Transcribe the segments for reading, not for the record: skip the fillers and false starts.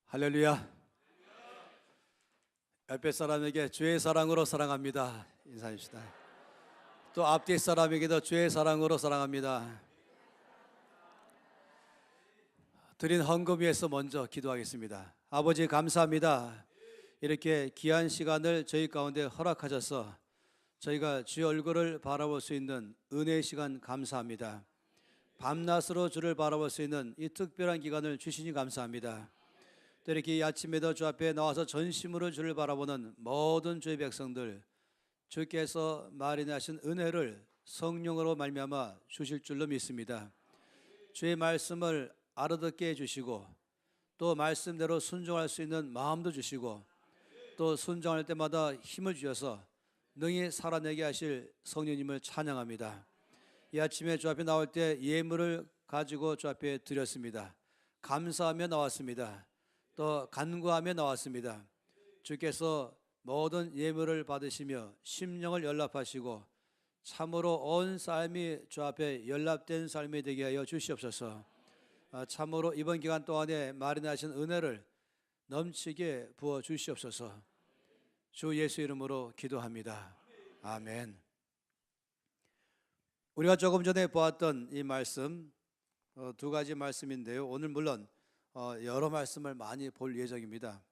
할렐루야. 옆에 사람에게 주의 사랑으로 사랑합니다 인사합시다. 또 앞뒤 사람에게도 주의 사랑으로 사랑합니다. 드린 헌금 위해서 먼저 기도하겠습니다. 아버지 감사합니다. 이렇게 귀한 시간을 저희 가운데 허락하셔서 저희가 주의 얼굴을 바라볼 수 있는 은혜의 시간 감사합니다. 밤낮으로 주를 바라볼 수 있는 이 특별한 기간을 주시니 감사합니다. 또 이렇게 이 아침에도 주 앞에 나와서 전심으로 주를 바라보는 모든 주의 백성들, 주께서 마련하신 은혜를 성령으로 말미암아 주실 줄로 믿습니다. 주의 말씀을 알아듣게 해주시고 또 말씀대로 순종할 수 있는 마음도 주시고 또 순종할 때마다 힘을 주셔서 능히 살아내게 하실 성령님을 찬양합니다. 이 아침에 주 앞에 나올 때 예물을 가지고 주 앞에 드렸습니다. 감사하며 나왔습니다. 또 간구하며 나왔습니다. 주께서 모든 예물을 받으시며 심령을 연락하시고 참으로 온 삶이 주 앞에 연락된 삶이 되게 하여 주시옵소서. 참으로 이번 기간 동안에 마련하신 은혜를 넘치게 부어 주시옵소서. 주 예수 이름으로 기도합니다. 아멘. 우리가 조금 전에 보았던 이 말씀 두 가지 말씀인데요. 오늘 물론 여러 말씀을 많이 볼 예정입니다.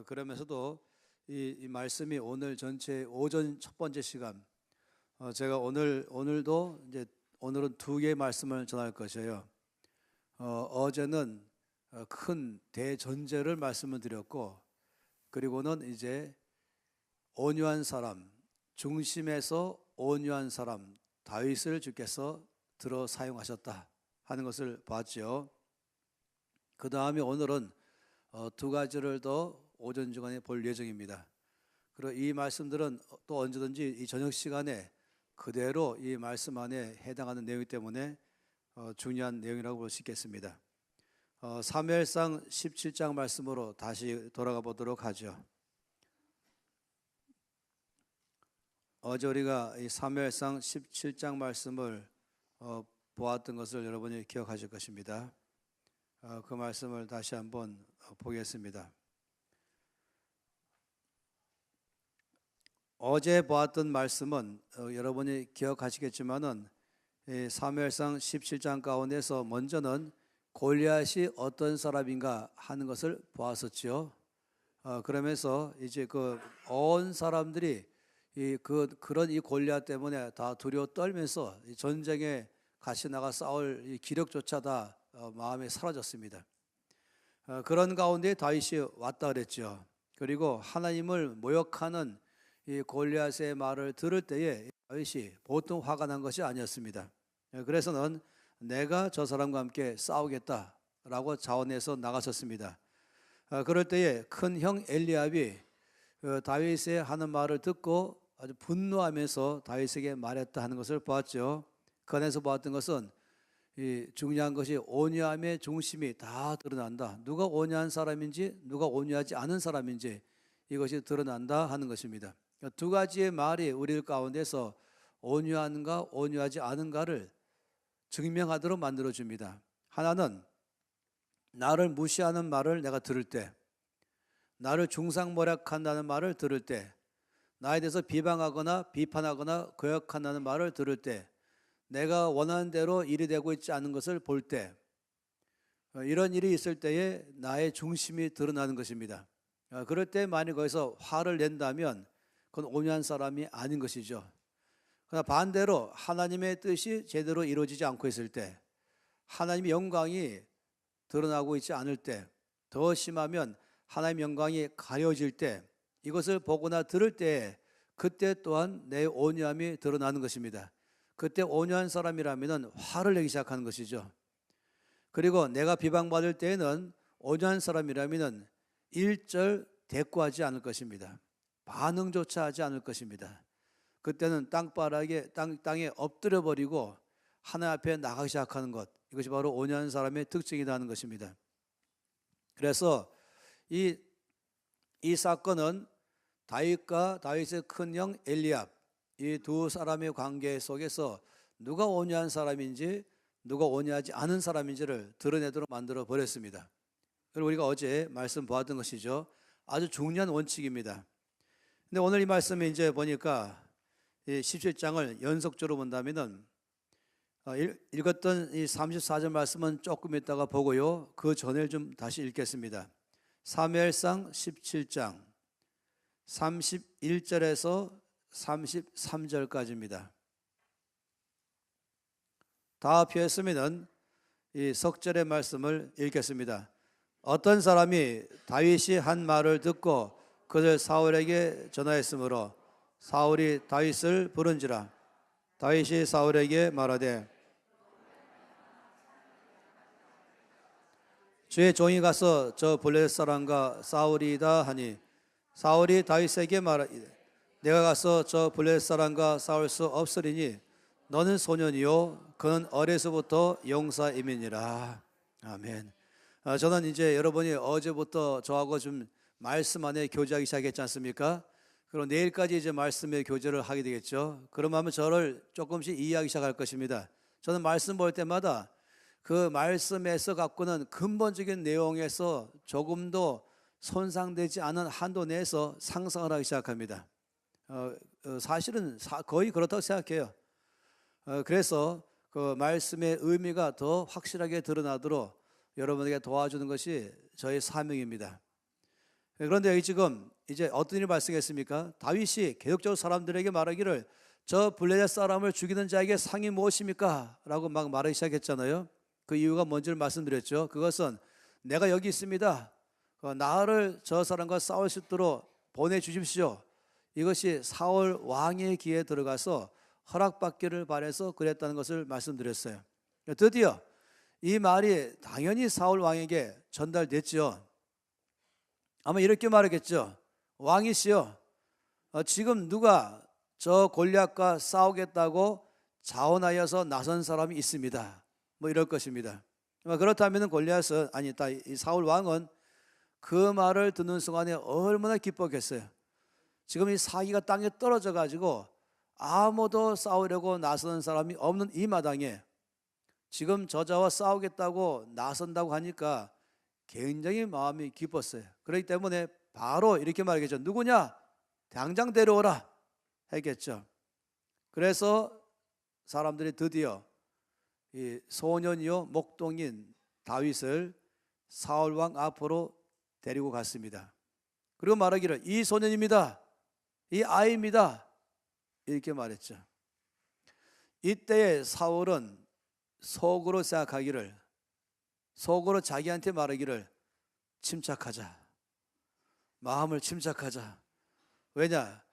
그러면서도 이 말씀이 오늘 전체 오전 첫 번째 시간, 제가 오늘도 이제 오늘은 두 개의 말씀을 전할 것이에요. 어제는 큰 대전제를 말씀을 드렸고, 그리고는 이제 온유한 사람, 중심에서 온유한 사람 다윗을 주께서 들어 사용하셨다 하는 것을 봤죠. 그 다음에 오늘은 두 가지를 더 오전 중간에 볼 예정입니다. 그리고 이 말씀들은 또 언제든지 이 저녁 시간에 그대로 이 말씀 안에 해당하는 내용이기 때문에 중요한 내용이라고 볼 수 있겠습니다. 사무엘상 17장 말씀으로 다시 돌아가 보도록 하죠. 어제 우리가 이 사무엘상 17장 말씀을 보았던 것을 여러분이 기억하실 것입니다. 그 말씀을 다시 한번 보겠습니다. 어제 보았던 말씀은 여러분이 기억하시겠지만은 사무엘상 17장 가운데서 먼저는 골리앗이 어떤 사람인가 하는 것을 보았었죠. 그러면서 이제 그 온 사람들이 그런 이 골리앗 때문에 다 두려워 떨면서 전쟁에 같이 나가 싸울 이 기력조차 다 마음에 사라졌습니다. 그런 가운데 다윗이 왔다 그랬죠. 그리고 하나님을 모욕하는 이 골리앗의 말을 들을 때에 다윗이 보통 화가 난 것이 아니었습니다. 그래서는 내가 저 사람과 함께 싸우겠다라고 자원해서 나가셨습니다. 그럴 때에 큰 형 엘리압이 다윗의 하는 말을 듣고 아주 분노하면서 다윗에게 말했다 하는 것을 보았죠. 그 안에서 보았던 것은 이 중요한 것이 온유함의 중심이 다 드러난다. 누가 온유한 사람인지 누가 온유하지 않은 사람인지 이것이 드러난다 하는 것입니다. 두 가지의 말이 우리 가운데서 온유한가 온유하지 않은가를 증명하도록 만들어줍니다. 하나는 나를 무시하는 말을 내가 들을 때, 나를 중상모략한다는 말을 들을 때, 나에 대해서 비방하거나 비판하거나 거역한다는 말을 들을 때, 내가 원하는 대로 일이 되고 있지 않은 것을 볼 때, 이런 일이 있을 때에 나의 중심이 드러나는 것입니다. 그럴 때 만약 거기서 화를 낸다면 그건 온유한 사람이 아닌 것이죠. 그러나 반대로 하나님의 뜻이 제대로 이루어지지 않고 있을 때, 하나님의 영광이 드러나고 있지 않을 때, 더 심하면 하나님의 영광이 가려질 때, 이것을 보거나 들을 때 그때 또한 내 온유함이 드러나는 것입니다. 그때 온유한 사람이라면 화를 내기 시작하는 것이죠. 그리고 내가 비방받을 때에는 온유한 사람이라면 일절 대꾸하지 않을 것입니다. 반응조차 하지 않을 것입니다. 그때는 땅에 엎드려 버리고 하나님 앞에 나가기 시작하는 것, 이것이 바로 온유한 사람의 특징이라는 것입니다. 그래서 이 사건은 다윗과 다윗의 큰형 엘리압, 이 두 사람의 관계 속에서 누가 온유한 사람인지 누가 온유하지 않은 사람인지를 드러내도록 만들어 버렸습니다. 그리고 우리가 어제 말씀 보았던 것이죠. 아주 중요한 원칙입니다. 근데 오늘 이 말씀에 이제 보니까 이 17장을 연속적으로 본다면은 읽었던 이 34절 말씀은 조금 있다가 보고요. 그 전을 좀 다시 읽겠습니다. 사무엘상 17장 31절에서 33절까지입니다. 다 합해서면은 이 석절의 말씀을 읽겠습니다. 어떤 사람이 다윗이 한 말을 듣고 그를 사울에게 전하였으므로 사울이 다윗을 부른지라. 다윗이 사울에게 말하되 주의 종이 가서 저 블레셋 사람과 싸우리이다 하니 사울이 다윗에게 말하되 내가 가서 저 블레셋 사람과 싸울 수 없으리니 너는 소년이요 그는 어려서부터 용사임이니라. 아멘. 저는 이제 여러분이 어제부터 저하고 좀 말씀 안에 교제하기 시작했지 않습니까? 그리고 내일까지 이제 말씀의 교제를 하게 되겠죠. 그러면 저를 조금씩 이해하기 시작할 것입니다. 저는 말씀 볼 때마다 그 말씀에서 갖고는 근본적인 내용에서 조금도 손상되지 않은 한도 내에서 상상을 하기 시작합니다. 사실은 거의 그렇다고 생각해요. 그래서 그 말씀의 의미가 더 확실하게 드러나도록 여러분에게 도와주는 것이 저의 사명입니다. 그런데 여기 지금 이제 어떤 일이 발생했습니까? 다윗이 계속적으로 사람들에게 말하기를 저 블레셋 사람을 죽이는 자에게 상이 무엇입니까? 라고 막 말하기 시작했잖아요. 그 이유가 뭔지를 말씀드렸죠. 그것은 내가 여기 있습니다. 나를 저 사람과 싸울 수 있도록 보내주십시오. 이것이 사울 왕의 귀에 들어가서 허락받기를 바라서 그랬다는 것을 말씀드렸어요. 드디어 이 말이 당연히 사울 왕에게 전달됐죠. 아마 이렇게 말하겠죠. 왕이시여, 지금 누가 저 골리앗과 싸우겠다고 자원하여서 나선 사람이 있습니다. 뭐 이럴 것입니다. 그렇다면 골리앗은 이 사울 왕은 그 말을 듣는 순간에 얼마나 기뻤겠어요. 지금 이 사기가 땅에 떨어져 가지고 아무도 싸우려고 나서는 사람이 없는 이 마당에 지금 저자와 싸우겠다고 나선다고 하니까 굉장히 마음이 기뻤어요. 그렇기 때문에 바로 이렇게 말하겠죠. 누구냐? 당장 데려오라 했겠죠. 그래서 사람들이 드디어 이 소년이요 목동인 다윗을 사울 왕 앞으로 데리고 갔습니다. 그리고 말하기를 이 소년입니다. 이 아이입니다. 이렇게 말했죠. 이때에 사울은 속으로 생각하기를, 속으로 자기한테 말하기를 침착하자. 마음을 침착하자. 왜냐?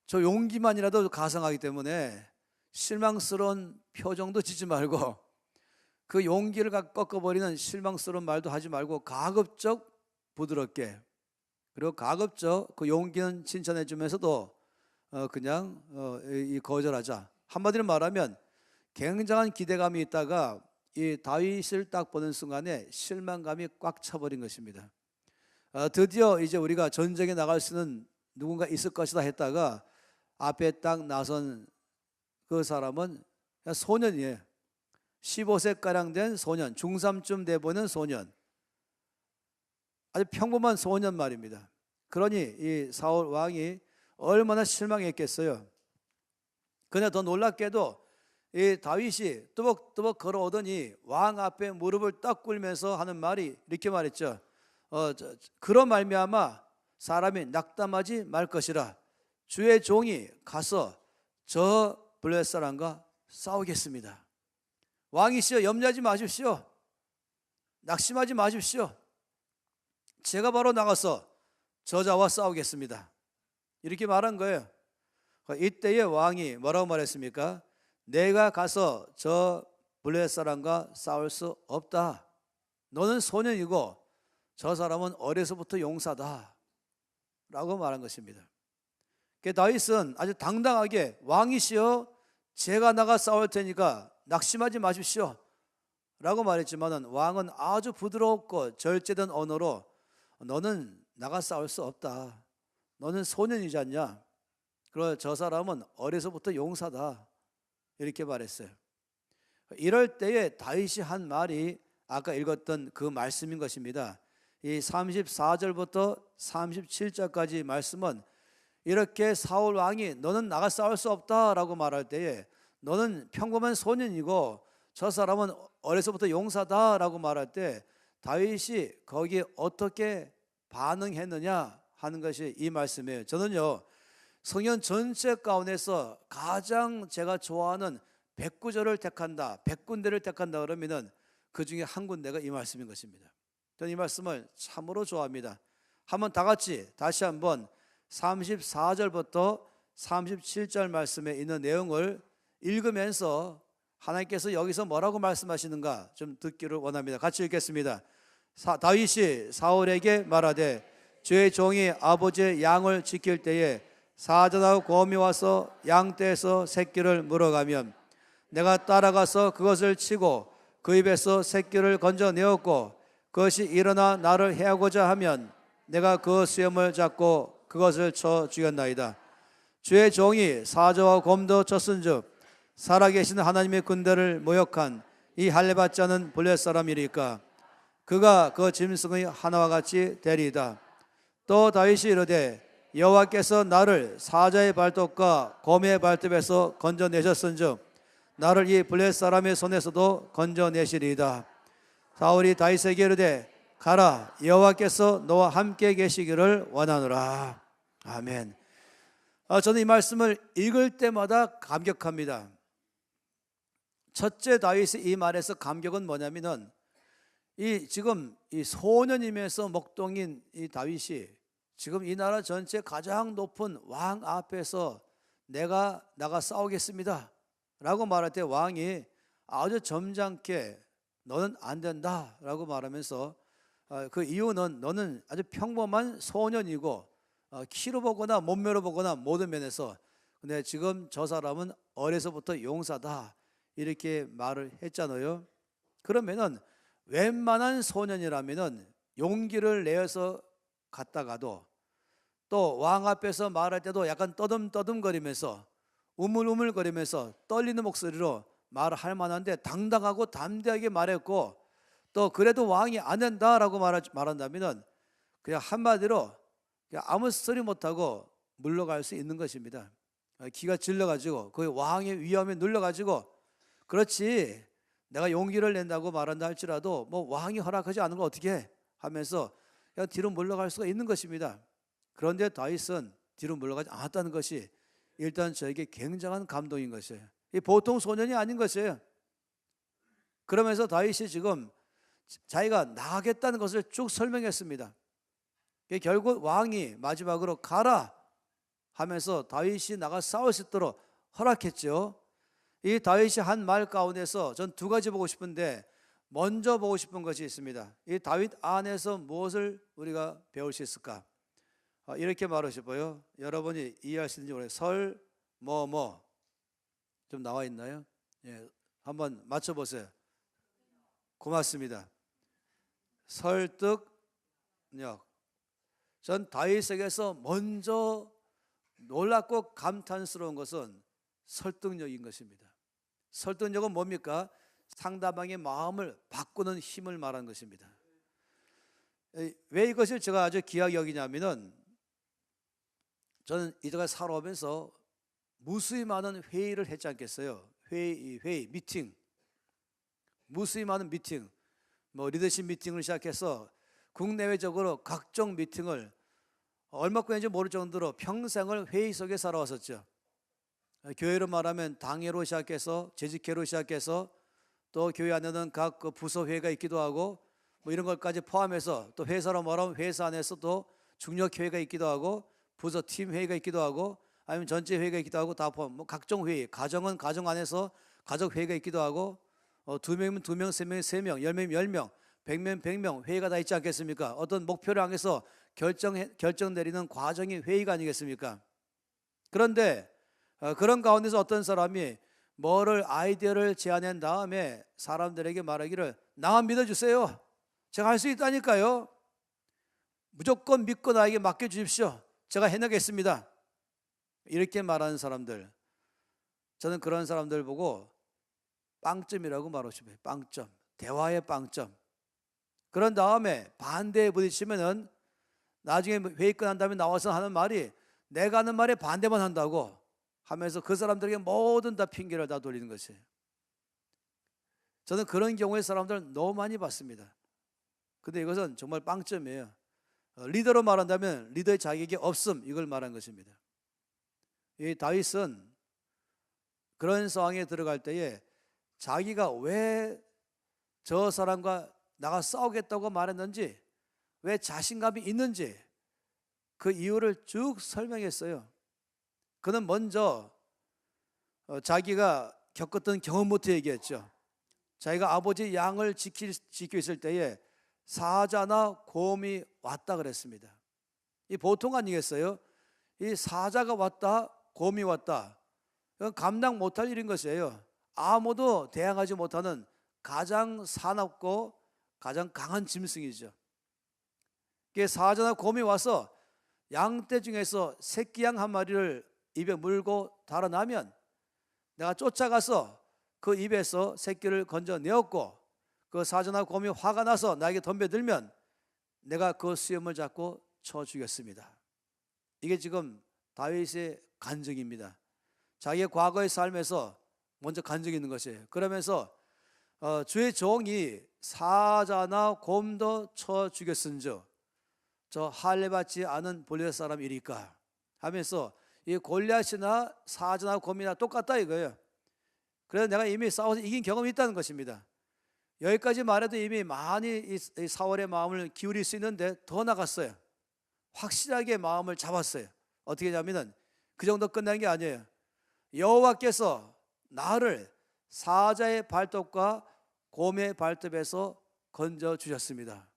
저 용기만이라도 가상하기 때문에 실망스러운 표정도 짓지 말고 그 용기를 꺾어버리는 실망스러운 말도 하지 말고 가급적 부드럽게, 그리고 가급적 그 용기는 칭찬해 주면서도 그냥 거절하자. 한마디로 말하면 굉장한 기대감이 있다가 이 다윗을 딱 보는 순간에 실망감이 꽉 차버린 것입니다. 드디어 이제 우리가 전쟁에 나갈 수 있는 누군가 있을 것이다 했다가 앞에 딱 나선 그 사람은 그냥 소년이에요. 15세가량 된 소년, 중3쯤 돼 보이는 소년, 아주 평범한 소년 말입니다. 그러니 이 사울 왕이 얼마나 실망했겠어요. 그러나 더 놀랍게도 이 다윗이 뚜벅뚜벅 걸어오더니 왕 앞에 무릎을 딱 꿇으면서 하는 말이 이렇게 말했죠. 그런 말미암아 사람이 낙담하지 말 것이라. 주의 종이 가서 저 블레셋 사람과 싸우겠습니다. 왕이시여 염려하지 마십시오. 낙심하지 마십시오. 제가 바로 나가서 저자와 싸우겠습니다. 이렇게 말한 거예요. 이때의 왕이 뭐라고 말했습니까? 내가 가서 저 블레셋 사람과 싸울 수 없다. 너는 소년이고 저 사람은 어려서부터 용사다 라고 말한 것입니다. 다윗은 아주 당당하게 왕이시여 제가 나가 싸울 테니까 낙심하지 마십시오 라고 말했지만 왕은 아주 부드럽고 절제된 언어로 너는 나가 싸울 수 없다. 너는 소년이지 않냐? 그리고 저 사람은 어려서부터 용사다. 이렇게 말했어요. 이럴 때에 다윗이 한 말이 아까 읽었던 그 말씀인 것입니다. 이 34절부터 37절까지 말씀은 이렇게 사울 왕이 너는 나가 싸울 수 없다라고 말할 때에 너는 평범한 소년이고 저 사람은 어려서부터 용사다라고 말할 때 다윗이 거기에 어떻게 반응했느냐 하는 것이 이 말씀이에요. 저는요 성경 전체 가운데서 가장 제가 좋아하는 109절을 택한다, 100군데를 택한다 그러면은 그 중에 한 군데가 이 말씀인 것입니다. 저는 이 말씀을 참으로 좋아합니다. 한번 다 같이 다시 한번 34절부터 37절 말씀에 있는 내용을 읽으면서 하나님께서 여기서 뭐라고 말씀하시는가 좀 듣기를 원합니다. 같이 읽겠습니다. 다윗이 사울에게 말하되 주의 종이 아버지의 양을 지킬 때에 사자나 곰이 와서 양떼에서 새끼를 물어가면 내가 따라가서 그것을 치고 그 입에서 새끼를 건져내었고 그것이 일어나 나를 해하고자 하면 내가 그 수염을 잡고 그것을 쳐 죽였나이다. 주의 종이 사자와 곰도 쳤은즉 살아계신 하나님의 군대를 모욕한 이 할례받자는 블레 사람이리까 그가 그 짐승의 하나와 같이 되리이다. 또 다윗이 이르되 여호와께서 나를 사자의 발톱과 곰의 발톱에서 건져내셨은즉 나를 이 블레 사람의 손에서도 건져내시리이다. 사울이 다윗에게 이르되 가라 여호와께서 너와 함께 계시기를 원하노라. 아멘. 저는 이 말씀을 읽을 때마다 감격합니다. 첫째 다윗의 이 말에서 감격은 뭐냐면은 지금 이 소년이면서 목동인 이 다윗이 지금 이 나라 전체 가장 높은 왕 앞에서 내가 나가 싸우겠습니다 라고 말할 때 왕이 아주 점잖게 너는 안 된다 라고 말하면서 그 이유는 너는 아주 평범한 소년이고 키로 보거나 몸매로 보거나 모든 면에서 근데 지금 저 사람은 어려서부터 용사다 이렇게 말을 했잖아요. 그러면은 웬만한 소년이라면은 용기를 내어서 갔다가도 또 왕 앞에서 말할 때도 약간 떠듬떠듬거리면서 우물우물거리면서 떨리는 목소리로 말할 만한데 당당하고 담대하게 말했고 또 그래도 왕이 안 된다라고 말한다면은 그냥 한마디로 그냥 아무 소리 못하고 물러갈 수 있는 것입니다. 기가 질려가지고 그 왕의 위험에 눌려가지고 그렇지 내가 용기를 낸다고 말한다 할지라도 뭐 왕이 허락하지 않은 걸 어떻게 해? 하면서 그냥 뒤로 물러갈 수가 있는 것입니다. 그런데 다윗은 뒤로 물러가지 않았다는 것이 일단 저에게 굉장한 감동인 것이에요. 이 보통 소년이 아닌 것이에요. 그러면서 다윗이 지금 자기가 나가겠다는 것을 쭉 설명했습니다. 결국 왕이 마지막으로 가라 하면서 다윗이 나가 싸울 수 있도록 허락했죠. 이 다윗이 한 말 가운데서 전 두 가지 보고 싶은데 먼저 보고 싶은 것이 있습니다. 이 다윗 안에서 무엇을 우리가 배울 수 있을까? 이렇게 말하고 싶어요. 여러분이 이해할 수 있는지 모르겠어요. 설, 뭐 좀 나와 있나요? 예, 한번 맞춰보세요. 고맙습니다. 설득력. 전 다윗에게서 먼저 놀랍고 감탄스러운 것은 설득력인 것입니다. 설득력은 뭡니까? 상대방의 마음을 바꾸는 힘을 말하는 것입니다. 왜 이것을 제가 아주 귀하게 여기냐면은 저는 이제가 살아오면서 무수히 많은 회의를 했지 않겠어요? 회의, 미팅. 무수히 많은 미팅, 뭐 리더십 미팅을 시작해서 국내외적으로 각종 미팅을 얼마큼인지 모를 정도로 평생을 회의 속에 살아왔었죠. 교회로 말하면 당회로 시작해서 재직회로 시작해서 또 교회 안에는 각 부서회가 있기도 하고 뭐 이런 것까지 포함해서 또 회사로 말하면 회사 안에서 또 중력회의가 있기도 하고 부서 팀 회의가 있기도 하고 아니면 전체 회의가 있기도 하고 다 포함 뭐 각종 회의, 가정은 가정 안에서 가족 회의가 있기도 하고 2명이면 2명, 3명이면 3명, 10명이면 10명, 100명, 100명 회의가 다 있지 않겠습니까? 어떤 목표를 향해서 결정 내리는 과정이 회의가 아니겠습니까? 그런데 그런 가운데서 어떤 사람이 뭐를 아이디어를 제안한 다음에 사람들에게 말하기를 나만 믿어주세요. 제가 할 수 있다니까요. 무조건 믿고 나에게 맡겨주십시오. 제가 해내겠습니다. 이렇게 말하는 사람들, 저는 그런 사람들 보고 빵점이라고 말하고 싶어요. 빵점, 대화의 빵점. 그런 다음에 반대에 부딪히면은 나중에 회의 끝난 다음에 나와서 하는 말이 내가 하는 말에 반대만 한다고 하면서 그 사람들에게 모든 다 핑계를 다 돌리는 것이에요. 저는 그런 경우의 사람들 너무 많이 봤습니다. 근데 이것은 정말 빵점이에요. 리더로 말한다면 리더의 자격이 없음, 이걸 말한 것입니다. 이 다윗은 그런 상황에 들어갈 때에 자기가 왜 저 사람과 나가 싸우겠다고 말했는지, 왜 자신감이 있는지 그 이유를 쭉 설명했어요. 그는 먼저 자기가 겪었던 경험부터 얘기했죠. 자기가 아버지 양을 지키고 있을 때에 사자나 곰이 왔다 그랬습니다. 이 보통 아니겠어요? 이 사자가 왔다, 곰이 왔다, 이건 감당 못할 일인 것이에요. 아무도 대항하지 못하는 가장 사납고 가장 강한 짐승이죠. 사자나 곰이 와서 양떼 중에서 새끼 양 한 마리를 입에 물고 달아나면 내가 쫓아가서 그 입에서 새끼를 건져내었고, 그 사자나 곰이 화가 나서 나에게 덤벼들면 내가 그 수염을 잡고 쳐 죽였습니다. 이게 지금 다윗의 간증입니다. 자기의 과거의 삶에서 먼저 간증이 있는 것이에요. 그러면서 주의 종이 사자나 곰도 쳐 죽였은즉 저 할례받지 않은 블레셋 사람이리까 하면서 이 골리앗이나 사자나 곰이나 똑같다 이거예요. 그래서 내가 이미 싸워서 이긴 경험이 있다는 것입니다. 여기까지 말해도 이미 많이 이 사울의 마음을 기울일 수 있는데 더 나갔어요. 확실하게 마음을 잡았어요. 어떻게 하냐면은 그 정도 끝난 게 아니에요. 여호와께서 나를 사자의 발톱과 곰의 발톱에서 건져 주셨습니다.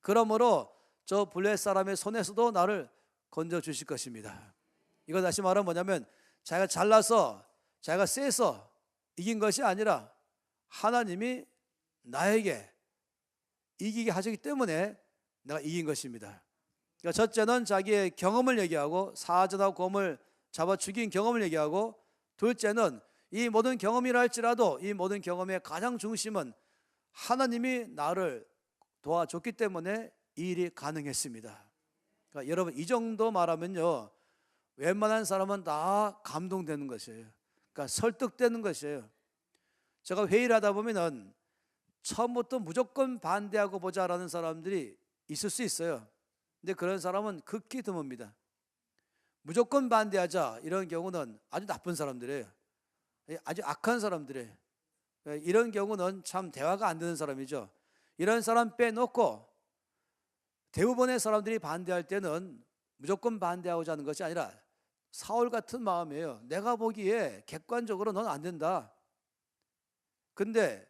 그러므로 저 블레셋 사람의 손에서도 나를 건져 주실 것입니다. 이거 다시 말하면 뭐냐면 자기가 잘나서 자기가 세서 이긴 것이 아니라 하나님이 나에게 이기게 하셨기 때문에 내가 이긴 것입니다. 그러니까 첫째는 자기의 경험을 얘기하고 사자나 곰을 잡아 죽인 경험을 얘기하고, 둘째는 이 모든 경험이라 할지라도 이 모든 경험의 가장 중심은 하나님이 나를 도와줬기 때문에 이 일이 가능했습니다. 그러니까 여러분 이 정도 말하면요 웬만한 사람은 다 감동되는 것이에요. 그러니까 설득되는 것이에요. 제가 회의를 하다 보면은 처음부터 무조건 반대하고 보자라는 사람들이 있을 수 있어요. 근데 그런 사람은 극히 드뭅니다. 무조건 반대하자 이런 경우는 아주 나쁜 사람들이에요. 아주 악한 사람들이에요. 이런 경우는 참 대화가 안 되는 사람이죠. 이런 사람 빼놓고 대부분의 사람들이 반대할 때는 무조건 반대하고자 하는 것이 아니라 사울 같은 마음이에요. 내가 보기에 객관적으로 넌 안 된다. 근데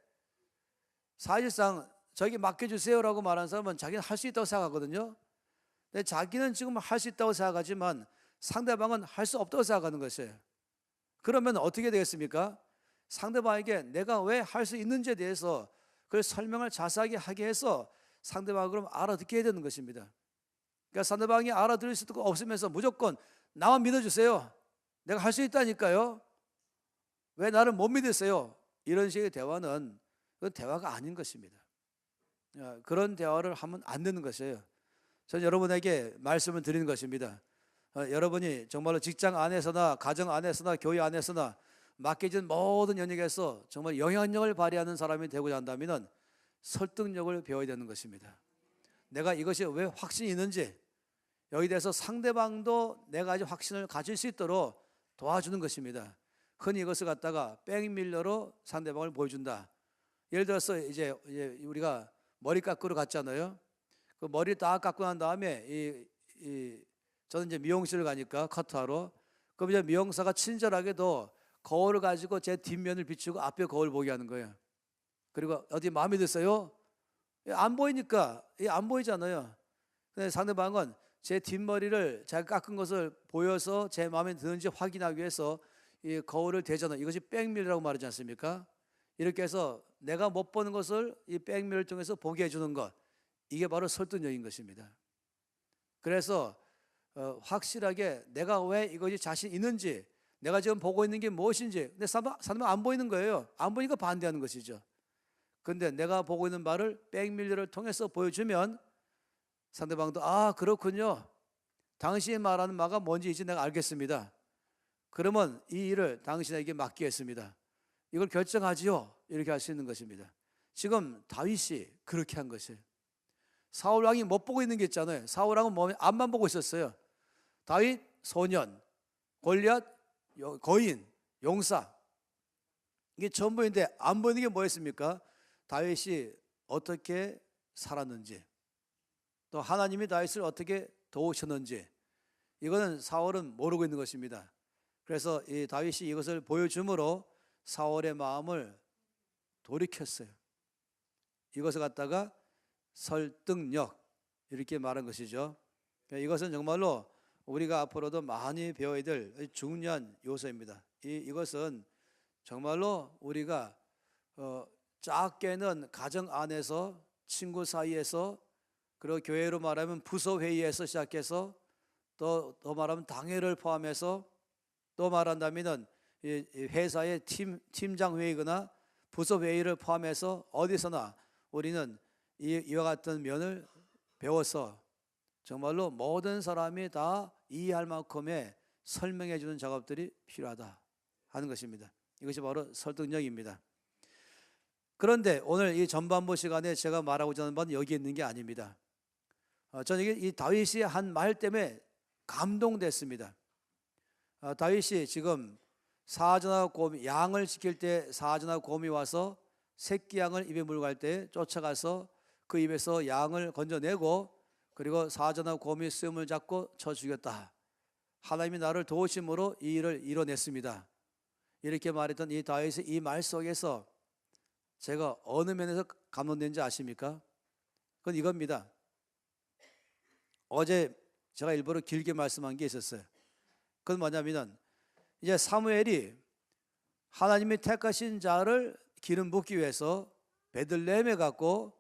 사실상 저에게 맡겨주세요라고 말하는 사람은 자기는 할 수 있다고 생각하거든요. 근데 자기는 지금 할 수 있다고 생각하지만 상대방은 할 수 없다고 생각하는 것이에요. 그러면 어떻게 되겠습니까? 상대방에게 내가 왜 할 수 있는지에 대해서 그걸 설명을 자세하게 하게 해서 상대방을 그럼 알아듣게 해야 되는 것입니다. 그러니까 상대방이 알아들을 수도 없으면서 무조건 나만 믿어주세요. 내가 할 수 있다니까요. 왜 나를 못 믿으세요? 이런 식의 대화는 그건 대화가 아닌 것입니다. 그런 대화를 하면 안 되는 것이에요. 저는 여러분에게 말씀을 드리는 것입니다. 여러분이 정말로 직장 안에서나 가정 안에서나 교회 안에서나 맡겨진 모든 영역에서 정말 영향력을 발휘하는 사람이 되고자 한다면 설득력을 배워야 되는 것입니다. 내가 이것이 왜 확신이 있는지 여기 대해서 상대방도 내가 아직 확신을 가질 수 있도록 도와주는 것입니다. 흔히 이것을 갖다가 백밀러로 상대방을 보여준다. 예를 들어서 이제 우리가 머리 깎으러 갔잖아요. 그 머리 딱 깎고 난 다음에 저는 이제 미용실을 가니까 커트하러, 그럼 이제 미용사가 친절하게도 거울을 가지고 제 뒷면을 비추고 앞에 거울 보게 하는 거예요. 그리고 어디 마음에 드세요? 안 보이니까 안 보이잖아요. 근데 상대방은 제 뒷머리를 자기가 깎은 것을 보여서 제 마음에 드는지 확인하기 위해서 이 거울을 대잖아요. 이것이 백밀러라고 말하지 않습니까? 이렇게 해서 내가 못 보는 것을 이 백밀러를 통해서 보게 해주는 것, 이게 바로 설득력인 것입니다. 그래서 확실하게 내가 왜 이것이 자신 있는지, 내가 지금 보고 있는 게 무엇인지, 근데 상대방 안 보이는 거예요. 안 보이니까 반대하는 것이죠. 근데 내가 보고 있는 바를 백밀러를 통해서 보여주면 상대방도 아 그렇군요. 당신이 말하는 바가 뭔지 이제 내가 알겠습니다. 그러면 이 일을 당신에게 맡기겠습니다. 이걸 결정하지요. 이렇게 할 수 있는 것입니다. 지금 다윗이 그렇게 한 것이에요. 사울 왕이 못 보고 있는 게 있잖아요. 사울 왕은 몸에 앞만 보고 있었어요. 다윗 소년, 골리앗 거인, 용사, 이게 전부인데 안 보이는 게 뭐였습니까? 다윗이 어떻게 살았는지, 또 하나님이 다윗을 어떻게 도우셨는지, 이거는 사울은 모르고 있는 것입니다. 그래서 이 다윗이 이것을 보여줌으로 사울의 마음을 돌이켰어요. 이것을 갖다가 설득력, 이렇게 말한 것이죠. 이것은 정말로 우리가 앞으로도 많이 배워야 될 중요한 요소입니다. 이것은 정말로 우리가 작게는 가정 안에서, 친구 사이에서, 그리고 교회로 말하면 부서 회의에서 시작해서, 또 더 말하면 당회를 포함해서, 또 말한다면은 회사의 팀장 회의거나 부서 회의를 포함해서 어디서나 우리는 이와 같은 면을 배워서 정말로 모든 사람이 다 이해할 만큼의 설명해 주는 작업들이 필요하다 하는 것입니다. 이것이 바로 설득력입니다. 그런데 오늘 이 전반부 시간에 제가 말하고자 하는 바는 여기 있는 게 아닙니다. 저는 이 다윗이 한 말 때문에 감동됐습니다. 다윗이 지금 사자나 곰이, 양을 지킬 때 사자나 곰이 와서 새끼 양을 입에 물고 갈 때 쫓아가서 그 입에서 양을 건져내고, 그리고 사자나 곰이 수염을 잡고 쳐 죽였다. 하나님이 나를 도우심으로 이 일을 이뤄냈습니다. 이렇게 말했던 이 다윗의 이 말 속에서 제가 어느 면에서 감동된지 아십니까? 그건 이겁니다. 어제 제가 일부러 길게 말씀한 게 있었어요. 그건 뭐냐면 이제 사무엘이 하나님이 택하신 자를 기름 붓기 위해서 베들레헴에 갔고,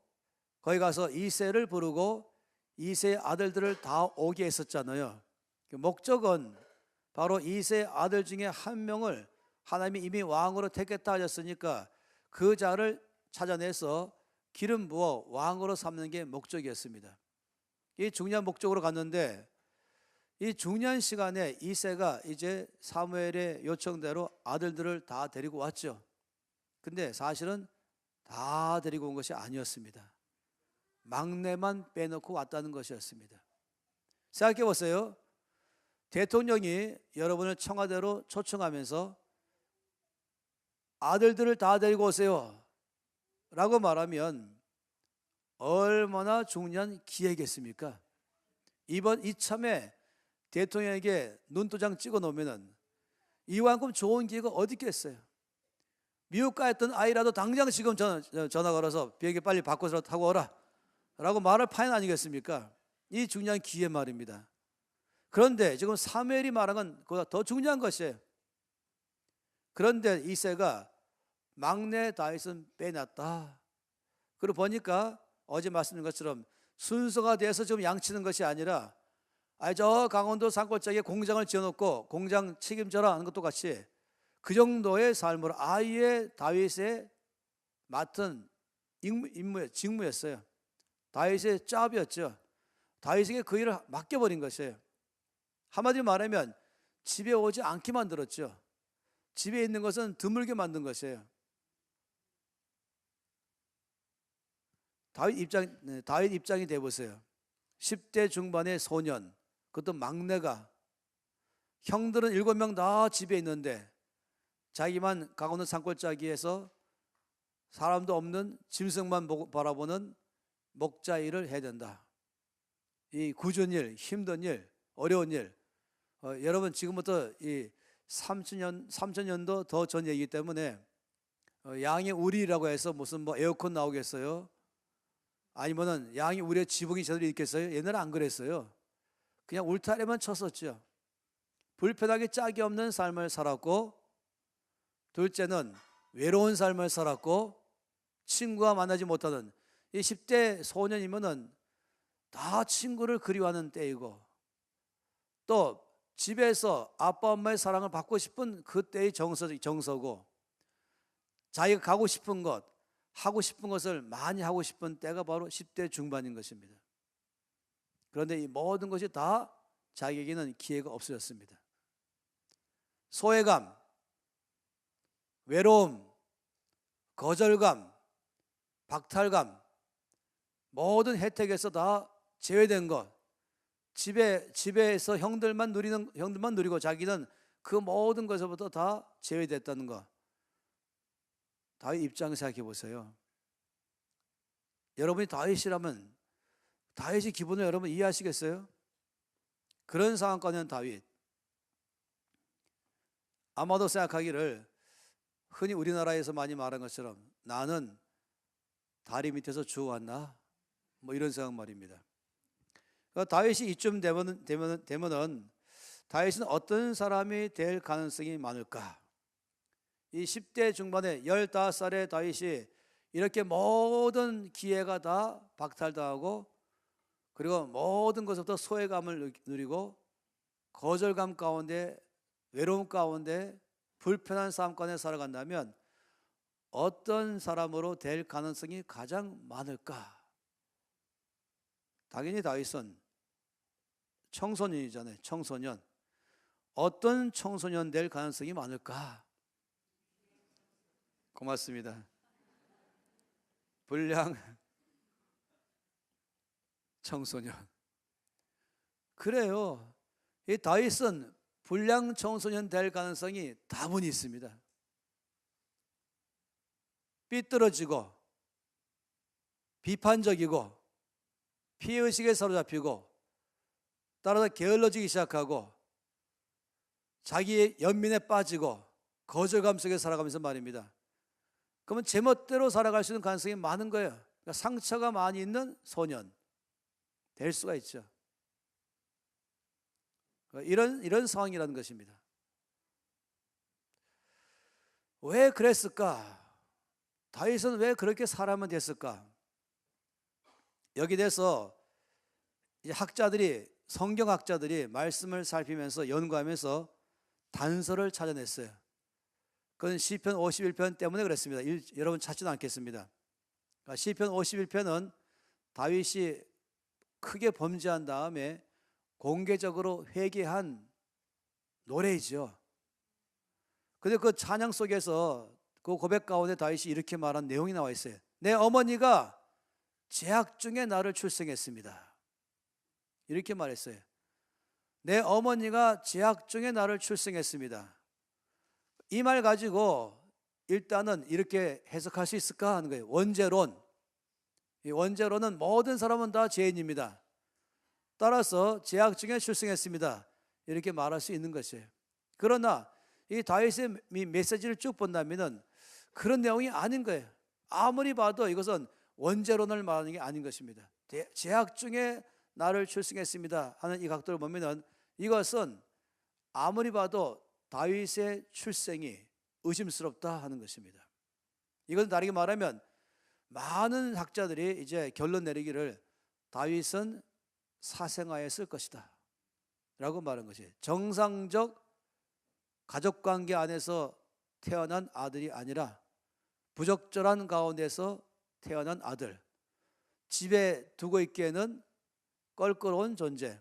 거기 가서 이새를 부르고 이새의 아들들을 다 오게 했었잖아요. 목적은 바로 이새의 아들 중에 한 명을 하나님이 이미 왕으로 택했다 하셨으니까 그 자를 찾아내서 기름 부어 왕으로 삼는 게 목적이었습니다. 이 중요한 목적으로 갔는데, 이 중요한 시간에 이새가 이제 사무엘의 요청대로 아들들을 다 데리고 왔죠. 근데 사실은 다 데리고 온 것이 아니었습니다. 막내만 빼놓고 왔다는 것이었습니다. 생각해 보세요. 대통령이 여러분을 청와대로 초청하면서 아들들을 다 데리고 오세요 라고 말하면 얼마나 중요한 기회겠습니까? 이참에 대통령에게 눈도장 찍어 놓으면 이만큼 좋은 기회가 어디 있겠어요? 미국 가 있던 아이라도 당장 지금 전화 걸어서 비행기 빨리 바꿔서 타고 오라 라고 말할 판이 아니겠습니까? 이 중요한 기회 말입니다. 그런데 지금 사무엘이 말한 건 그보다 더 중요한 것이에요. 그런데 이새가 막내 다윗은 빼놨다. 그리고 보니까 어제 말씀드린 것처럼 순서가 돼서 지금 양치는 것이 아니라 저 강원도 산골짜기에 공장을 지어놓고 공장 책임져라 하는 것도 같이 그 정도의 삶으로 아예 다윗의 맡은 직무였어요. 다윗의 짭이었죠. 다윗에게 그 일을 맡겨버린 것이에요. 한마디로 말하면 집에 오지 않게 만들었죠. 집에 있는 것은 드물게 만든 것이에요. 다윗 입장이 돼보세요. 10대 중반의 소년, 그것도 막내가, 형들은 7명 다 집에 있는데 자기만 강원도 산골짜기에서 사람도 없는 짐승만 바라보는 목자 일을 해야 된다. 이 굳은 일, 힘든 일, 어려운 일, 여러분 지금부터 이 3000년도 더 전 얘기이기 때문에 양의 우리라고 해서 무슨 에어컨 나오겠어요? 아니면은 양이 우리의 지붕이 제대로 있겠어요? 옛날에 안 그랬어요. 그냥 울타리만 쳤었죠. 불편하게 짝이 없는 삶을 살았고, 둘째는 외로운 삶을 살았고, 친구가 만나지 못하는 이 10대 소년이면은 다 친구를 그리워하는 때이고, 또 집에서 아빠 엄마의 사랑을 받고 싶은 그때의 정서고, 자기가 가고 싶은 것, 하고 싶은 것을 많이 하고 싶은 때가 바로 10대 중반인 것입니다. 그런데 이 모든 것이 다 자기에게는 기회가 없어졌습니다. 소외감, 외로움, 거절감, 박탈감, 모든 혜택에서 다 제외된 것, 집에서 형들만 누리고 자기는 그 모든 것에서부터 다 제외됐다는 것. 다윗 입장 생각해 보세요. 여러분이 다윗이라면 다윗의 기분을 여러분 이해하시겠어요? 그런 상황 가운데 다윗, 아마도 생각하기를 흔히 우리나라에서 많이 말한 것처럼 나는 다리 밑에서 주워왔나? 뭐 이런 생각 말입니다. 다윗이 이쯤 되면은 다윗은 어떤 사람이 될 가능성이 많을까? 이 10대 중반에 15살의 다윗이 이렇게 모든 기회가 다 박탈당하고 그리고 모든 것부터 소외감을 누리고 거절감 가운데 외로움 가운데 불편한 삶 가운데 살아간다면 어떤 사람으로 될 가능성이 가장 많을까? 당연히 다윗은 청소년이잖아요. 청소년. 어떤 청소년 될 가능성이 많을까? 고맙습니다. 불량 청소년. 그래요. 이 다윗은 불량 청소년 될 가능성이 다분히 있습니다. 삐뚤어지고 비판적이고 피해의식에 사로잡히고 따라서 게을러지기 시작하고 자기의 연민에 빠지고 거절감 속에 살아가면서 말입니다. 그러면 제멋대로 살아갈 수 있는 가능성이 많은 거예요. 그러니까 상처가 많이 있는 소년 될 수가 있죠. 이런 상황이라는 것입니다. 왜 그랬을까? 다윗은 왜 그렇게 살아만 됐을까? 여기 대해서 성경학자들이 말씀을 살피면서 연구하면서 단서를 찾아냈어요. 그건 시편 51편 때문에 그랬습니다. 여러분 찾지는 않겠습니다. 시편 51편은 다윗이 크게 범죄한 다음에 공개적으로 회개한 노래이죠. 그런데 그 찬양 속에서 그 고백 가운데 다윗이 이렇게 말한 내용이 나와 있어요. 내 어머니가 재학 중에 나를 출생했습니다. 이렇게 말했어요. 내 어머니가 재학 중에 나를 출생했습니다. 이 말 가지고 일단은 이렇게 해석할 수 있을까 하는 거예요. 원죄론. 이 원죄론은 모든 사람은 다 죄인입니다. 따라서 재학 중에 출생했습니다. 이렇게 말할 수 있는 것이에요. 그러나 이 다윗의 메시지를 쭉 본다면 그런 내용이 아닌 거예요. 아무리 봐도 이것은 원죄론을 말하는 게 아닌 것입니다. 재학 중에 나를 출생했습니다 하는 이 각도를 보면 이것은 아무리 봐도 다윗의 출생이 의심스럽다 하는 것입니다. 이건 다르게 말하면 많은 학자들이 이제 결론 내리기를 다윗은 사생아였을 것이다 라고 말한 것이에요. 정상적 가족관계 안에서 태어난 아들이 아니라 부적절한 가운데서 태어난 아들, 집에 두고 있기에는 껄끄러운 존재,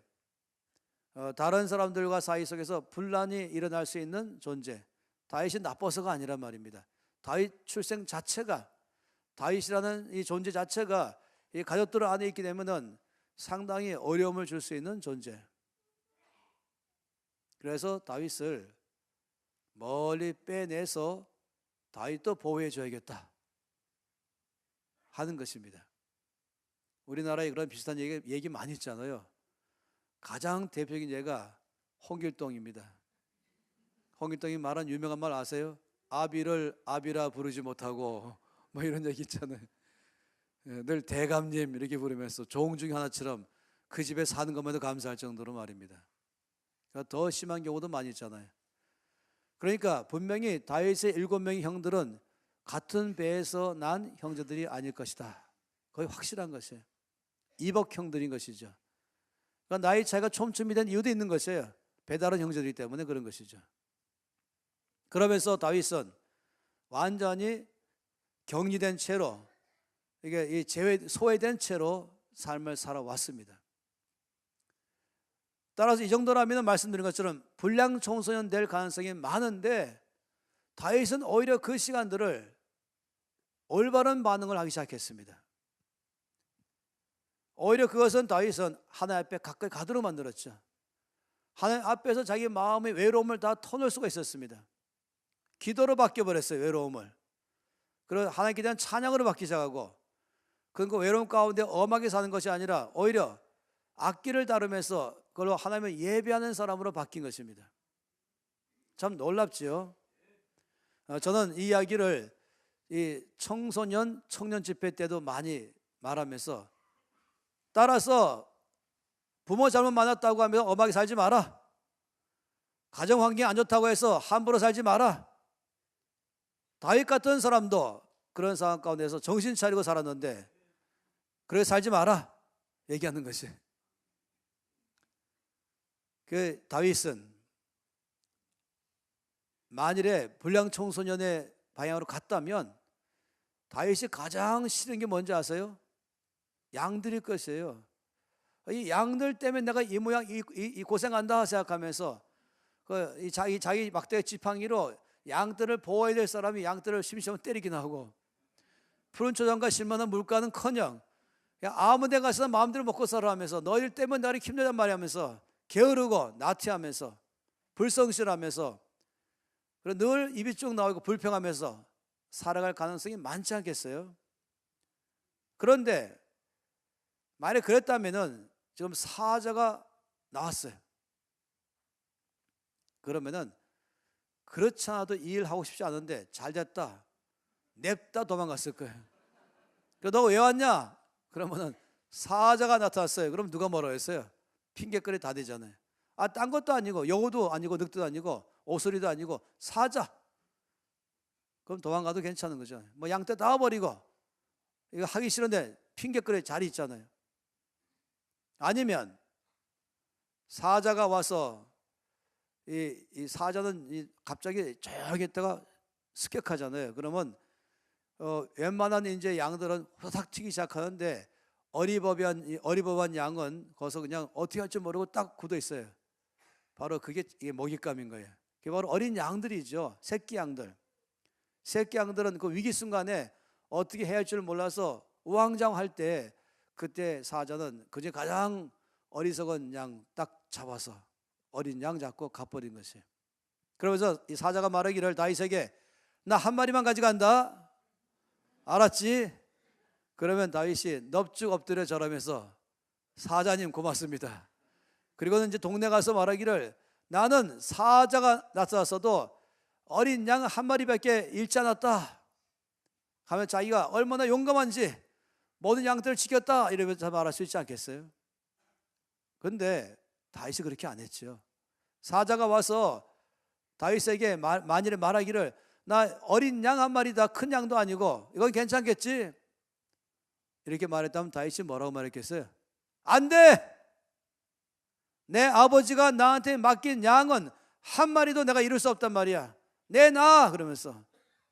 다른 사람들과 사이 속에서 분란이 일어날 수 있는 존재. 다윗이 나빠서가 아니란 말입니다. 다윗 출생 자체가, 다윗이라는 이 존재 자체가 이 가족들 안에 있게 되면은 상당히 어려움을 줄 수 있는 존재. 그래서 다윗을 멀리 빼내서 다윗도 보호해 줘야겠다 하는 것입니다. 우리나라에 그런 비슷한 얘기 많이 있잖아요. 가장 대표적인 예가 홍길동입니다. 홍길동이 말한 유명한 말 아세요? 아비를 아비라 부르지 못하고 뭐 이런 얘기 있잖아요. 늘 대감님 이렇게 부르면서 종 중에 하나처럼 그 집에 사는 것만도 감사할 정도로 말입니다. 그러니까 더 심한 경우도 많이 있잖아요. 그러니까 분명히 다윗의 7명의 형들은 같은 배에서 난 형제들이 아닐 것이다. 거의 확실한 것이에요. 이복 형들인 것이죠. 그러니까 나이 차이가 촘촘히 된 이유도 있는 것이에요. 배다른 형제들이기 때문에 그런 것이죠. 그러면서 다윗은 완전히 격리된 채로, 이게 소외된 채로 삶을 살아왔습니다. 따라서 이 정도라면 말씀드린 것처럼 불량 청소년 될 가능성이 많은데, 다윗은 오히려 그 시간들을 올바른 반응을 하기 시작했습니다. 오히려 그것은 다윗은 하나님 앞에 가까이 가도록 만들었죠. 하나님 앞에서 자기 마음의 외로움을 다 터놓을 수가 있었습니다. 기도로 바뀌어버렸어요, 외로움을. 그리고 하나님께 대한 찬양으로 바뀌기 시작하고, 그 외로움 가운데 엄하게 사는 것이 아니라 오히려 악기를 다루면서 그걸로 하나님을 예배하는 사람으로 바뀐 것입니다. 참 놀랍지요. 저는 이 이야기를 이 청소년 청년 집회 때도 많이 말하면서, 따라서 부모 잘못 만났다고 하면 엄하게 살지 마라. 가정 환경이 안 좋다고 해서 함부로 살지 마라. 다윗 같은 사람도 그런 상황 가운데서 정신 차리고 살았는데, 그래 살지 마라 얘기하는 것이. 그 다윗은 만일에 불량 청소년의 방향으로 갔다면 다윗이 가장 싫은 게 뭔지 아세요? 양들일 것이에요. 이 양들 때문에 내가 이 모양 이 고생한다 생각하면서 자기 막대 지팡이로 양들을 보호해야 될 사람이 양들을 심심하면 때리기나 하고, 푸른 초장과 실만한 물가는커녕 아무 데 가서 마음대로 먹고 살아 하면서, 너희들 때문에 나를 힘들단 말이 하면서 게으르고 나태하면서 불성실하면서 늘 입이 쭉 나오고 불평하면서 살아갈 가능성이 많지 않겠어요? 그런데 만약 그랬다면은 지금 사자가 나왔어요. 그러면은 그렇지 않아도 이 일 하고 싶지 않은데 잘 됐다, 냅다 도망갔을 거예요. 너 왜 왔냐? 그러면은 사자가 나타났어요. 그럼 누가 뭐라 했어요? 핑계거리 다 되잖아요. 딴 것도 아니고 여우도 아니고 늑대도 아니고 오소리도 아니고 사자. 그럼 도망가도 괜찮은 거죠. 뭐 양떼 다 버리고 이거 하기 싫은데 핑계거리 자리 있잖아요. 아니면 사자가 와서 이 사자는 갑자기 조용히 있다가 습격하잖아요. 그러면 웬만한 이제 양들은 후닥 튀기 시작하는데, 어리버비한 양은 거기서 그냥 어떻게 할지 모르고 딱 굳어 있어요. 바로 이게 먹잇감인 거예요. 그게 바로 어린 양들이죠. 새끼 양들. 새끼 양들은 그 위기 순간에 어떻게 해야 할 줄 몰라서 우왕좌왕할 때, 그때 사자는 그중에 가장 어리석은 양 딱 잡아서 어린 양 잡고 가버린 것이에요. 그러면서 이 사자가 말하기를 다윗에게, 나 한 마리만 가져간다. 알았지? 그러면 다윗이 넙죽 엎드려 절하면서, 사자님 고맙습니다. 그리고는 이제 동네 가서 말하기를, 나는 사자가 나타났어도 어린 양 한 마리밖에 잃지 않았다 하면 자기가 얼마나 용감한지 모든 양들을 지켰다 이러면서 말할 수 있지 않겠어요? 그런데 다윗이 그렇게 안 했죠. 사자가 와서 다윗에게 만일에 말하기를, 나 어린 양 한 마리다, 큰 양도 아니고 이건 괜찮겠지? 이렇게 말했다면 다윗이 뭐라고 말했겠어요? 안 돼! 내 아버지가 나한테 맡긴 양은 한 마리도 내가 이룰 수 없단 말이야. 내놔! 그러면서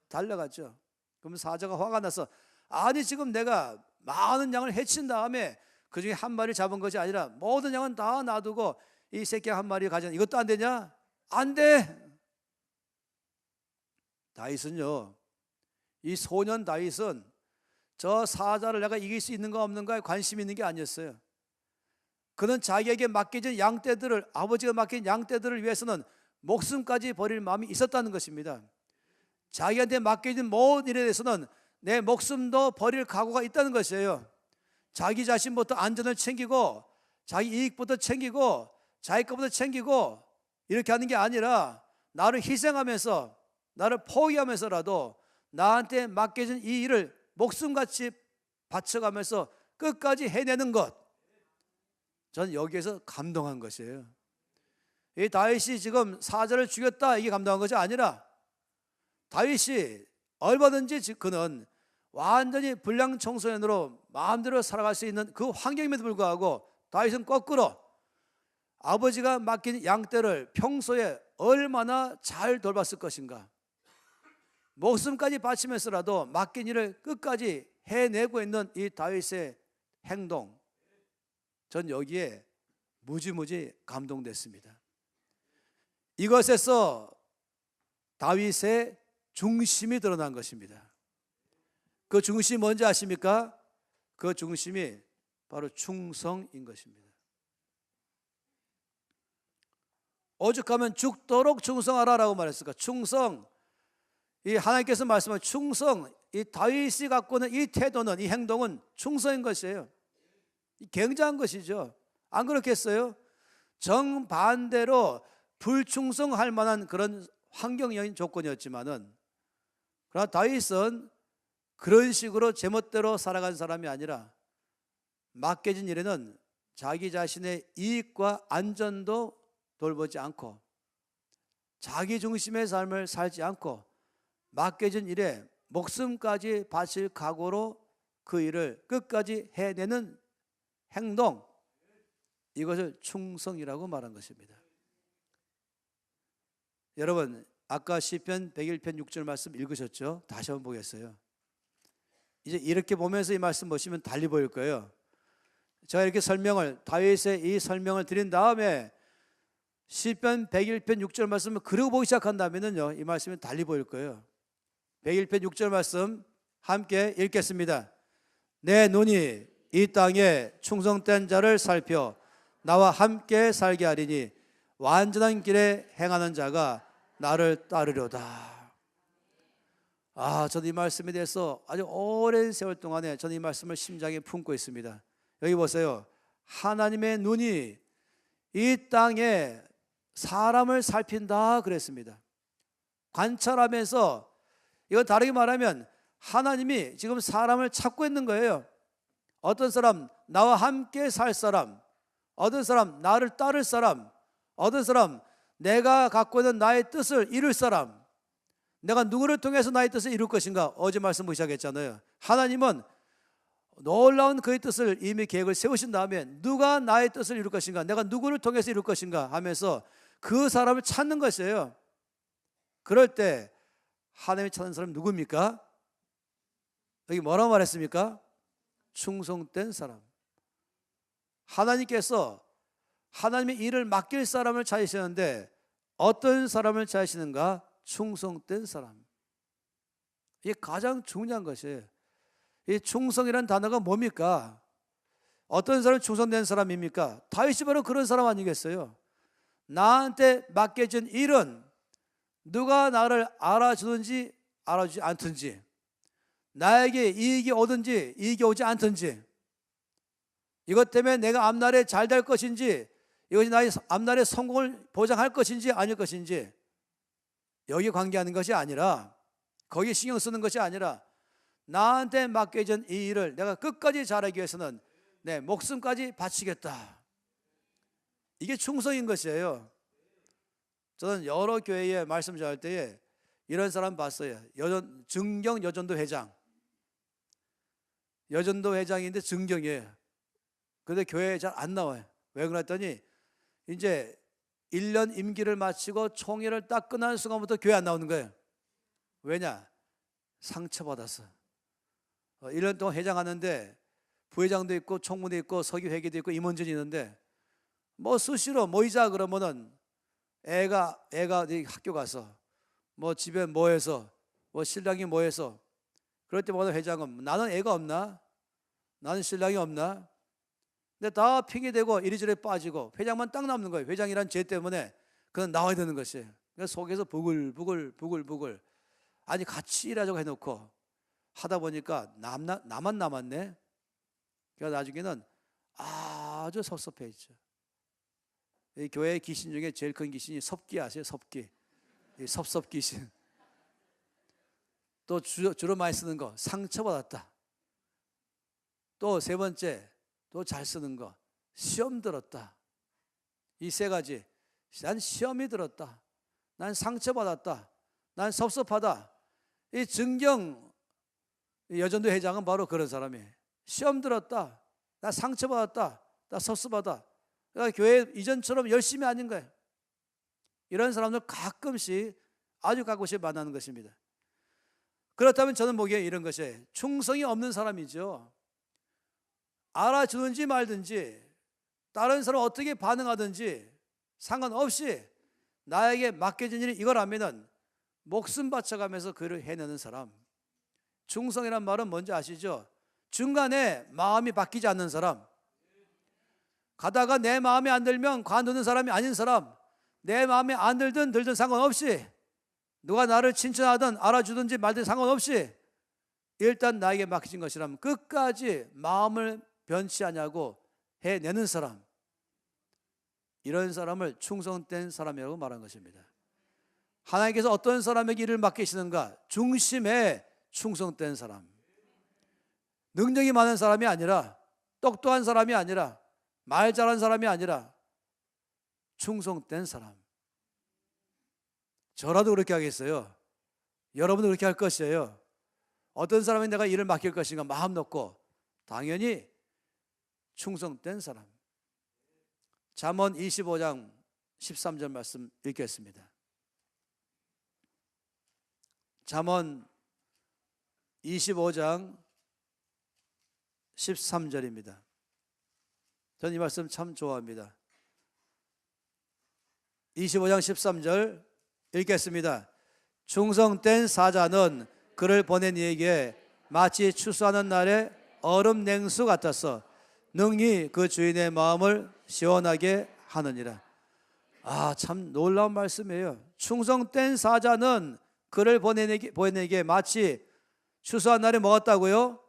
달려갔죠. 그러면 사자가 화가 나서, 아니 지금 내가 많은 양을 해친 다음에 그중에 한 마리 잡은 것이 아니라 모든 양은 다 놔두고 이 새끼 한 마리 가져온, 이것도 안 되냐? 안 돼! 다윗은요, 이 소년 다윗은 저 사자를 내가 이길 수 있는가 없는가에 관심 있는 게 아니었어요. 그는 자기에게 맡겨진 양떼들을, 아버지가 맡긴 양떼들을 위해서는 목숨까지 버릴 마음이 있었다는 것입니다. 자기한테 맡겨진 모든 일에 대해서는 내 목숨도 버릴 각오가 있다는 것이에요. 자기 자신부터 안전을 챙기고 자기 이익부터 챙기고 자기 것부터 챙기고 이렇게 하는 게 아니라, 나를 희생하면서 나를 포기하면서라도 나한테 맡겨진 이 일을 목숨같이 바쳐가면서 끝까지 해내는 것, 저는 여기에서 감동한 것이에요. 이 다윗이 지금 사자를 죽였다 이게 감동한 것이 아니라, 다윗이 얼마든지 그는 완전히 불량 청소년으로 마음대로 살아갈 수 있는 그 환경임에도 불구하고 다윗은 거꾸로 아버지가 맡긴 양떼를 평소에 얼마나 잘 돌봤을 것인가, 목숨까지 바치면서라도 맡긴 일을 끝까지 해내고 있는 이 다윗의 행동, 전 여기에 무지무지 감동됐습니다. 이것에서 다윗의 중심이 드러난 것입니다. 그 중심이 뭔지 아십니까? 그 중심이 바로 충성인 것입니다. 오죽하면 죽도록 충성하라라고 말했을까? 충성, 이 하나님께서 말씀한 충성, 이 다윗이 갖고 있는 이 태도는, 이 행동은 충성인 것이에요. 굉장한 것이죠. 안 그렇겠어요? 정반대로 불충성할 만한 그런 환경적인 조건이었지만은, 그러나 다윗은 그런 식으로 제멋대로 살아간 사람이 아니라 맡겨진 일에는 자기 자신의 이익과 안전도 돌보지 않고 자기 중심의 삶을 살지 않고 맡겨진 일에 목숨까지 바칠 각오로 그 일을 끝까지 해내는 행동, 이것을 충성이라고 말한 것입니다. 여러분, 아까 시편 101편 6절 말씀 읽으셨죠? 다시 한번 보겠어요. 이제 이렇게 보면서 이 말씀 보시면 달리 보일 거예요. 제가 이렇게 다윗의 이 설명을 드린 다음에 시편 101편 6절 말씀을 그리고 보기 시작한다면요, 이 말씀이 달리 보일 거예요. 101편 6절 말씀 함께 읽겠습니다. 내 눈이 이 땅에 충성된 자를 살펴 나와 함께 살게 하리니 완전한 길에 행하는 자가 나를 따르려다. 저는 이 말씀에 대해서 아주 오랜 세월 동안에 저는 이 말씀을 심장에 품고 있습니다. 여기 보세요. 하나님의 눈이 이 땅에 사람을 살핀다 그랬습니다. 관찰하면서, 이건 다르게 말하면 하나님이 지금 사람을 찾고 있는 거예요. 어떤 사람, 나와 함께 살 사람, 어떤 사람, 나를 따를 사람, 어떤 사람, 내가 갖고 있는 나의 뜻을 이룰 사람, 내가 누구를 통해서 나의 뜻을 이룰 것인가. 어제 말씀 시작했잖아요. 하나님은 놀라운 그의 뜻을 이미 계획을 세우신 다음에 누가 나의 뜻을 이룰 것인가, 내가 누구를 통해서 이룰 것인가 하면서 그 사람을 찾는 것이에요. 그럴 때 하나님이 찾는 사람이 누굽니까? 여기 뭐라고 말했습니까? 충성된 사람. 하나님께서 하나님의 일을 맡길 사람을 찾으시는데 어떤 사람을 찾으시는가? 충성된 사람. 이게 가장 중요한 것이에요. 이 충성이라는 단어가 뭡니까? 어떤 사람이 충성된 사람입니까? 다윗이 바로 그런 사람 아니겠어요? 나한테 맡겨진 일은 누가 나를 알아주든지 알아주지 않든지, 나에게 이익이 오든지 이익이 오지 않든지, 이것 때문에 내가 앞날에 잘 될 것인지, 이것이 나의 앞날의 성공을 보장할 것인지 아닐 것인지, 여기에 관계하는 것이 아니라, 거기에 신경 쓰는 것이 아니라, 나한테 맡겨진 이 일을 내가 끝까지 잘하기 위해서는 내 목숨까지 바치겠다. 이게 충성인 것이에요. 저는 여러 교회에 말씀 전할 때에 이런 사람 봤어요. 증경 여전도 회장. 여전도 회장인데 증경이에요. 그런데 교회에 잘 안 나와요. 왜 그랬더니 이제 1년 임기를 마치고 총회를 딱 끝나는 순간부터 교회 안 나오는 거예요. 왜냐? 상처받았어. 1년 동안 회장하는데 부회장도 있고 총무도 있고 서기회계도 있고 임원진이 있는데 뭐 수시로 모이자 그러면은 애가 학교 가서 뭐 집에 뭐 해서 뭐 신랑이 뭐 해서, 그럴 때마다 회장은 나는 애가 없나? 나는 신랑이 없나? 근데 다 핑계대고 이리저리 빠지고 회장만 딱 남는 거예요. 회장이란 죄 때문에 그건 나와야 되는 것이에요. 그러니까 속에서 부글부글 아니 같이 일하자고 해놓고 하다 보니까 나만 남았네. 그래서 나중에는 아주 섭섭해졌죠. 이 교회 귀신 중에 제일 큰 귀신이 섭기 아세요? 섭기. 이 섭섭 귀신. 또 주로 많이 쓰는 거 상처받았다. 또 세 번째, 또 잘 쓰는 거 시험 들었다. 이 세 가지. 난 시험이 들었다. 난 상처받았다. 난 섭섭하다. 이 증경 여전도 회장은 바로 그런 사람이에요. 시험 들었다. 나 상처받았다. 나 섭섭하다. 그러니까 교회 이전처럼 열심히 아닌 거예요. 이런 사람들 가끔씩, 아주 가끔씩 만나는 것입니다. 그렇다면 저는 보기에 이런 것이 충성이 없는 사람이죠. 알아주든지 말든지 다른 사람 어떻게 반응하든지 상관없이 나에게 맡겨진 일이 이거라면은 목숨 바쳐가면서 그를 해내는 사람. 충성이란 말은 뭔지 아시죠? 중간에 마음이 바뀌지 않는 사람. 가다가 내 마음에 안 들면 관두는 사람이 아닌 사람. 내 마음에 안 들든 상관없이 누가 나를 칭찬하든 알아주든지 말든 상관없이 일단 나에게 맡겨진 것이라면 끝까지 마음을 변치 않냐고 해내는 사람. 이런 사람을 충성된 사람이라고 말한 것입니다. 하나님께서 어떤 사람에게 일을 맡기시는가? 중심에 충성된 사람. 능력이 많은 사람이 아니라, 똑똑한 사람이 아니라, 말 잘하는 사람이 아니라 충성된 사람. 저라도 그렇게 하겠어요? 여러분도 그렇게 할 것이에요? 어떤 사람이 내가 일을 맡길 것인가 마음 놓고 당연히 충성된 사람. 잠언 25장 13절 말씀 읽겠습니다. 잠언 25장 13절입니다. 저는 이 말씀 참 좋아합니다. 25장 13절 읽겠습니다. 충성된 사자는 그를 보낸 이에게 마치 추수하는 날에 얼음 냉수 같아서 능히 그 주인의 마음을 시원하게 하느니라. 참 놀라운 말씀이에요. 충성된 사자는 그를 보낸 이에게 마치 추수한 날에 뭐 같다고요?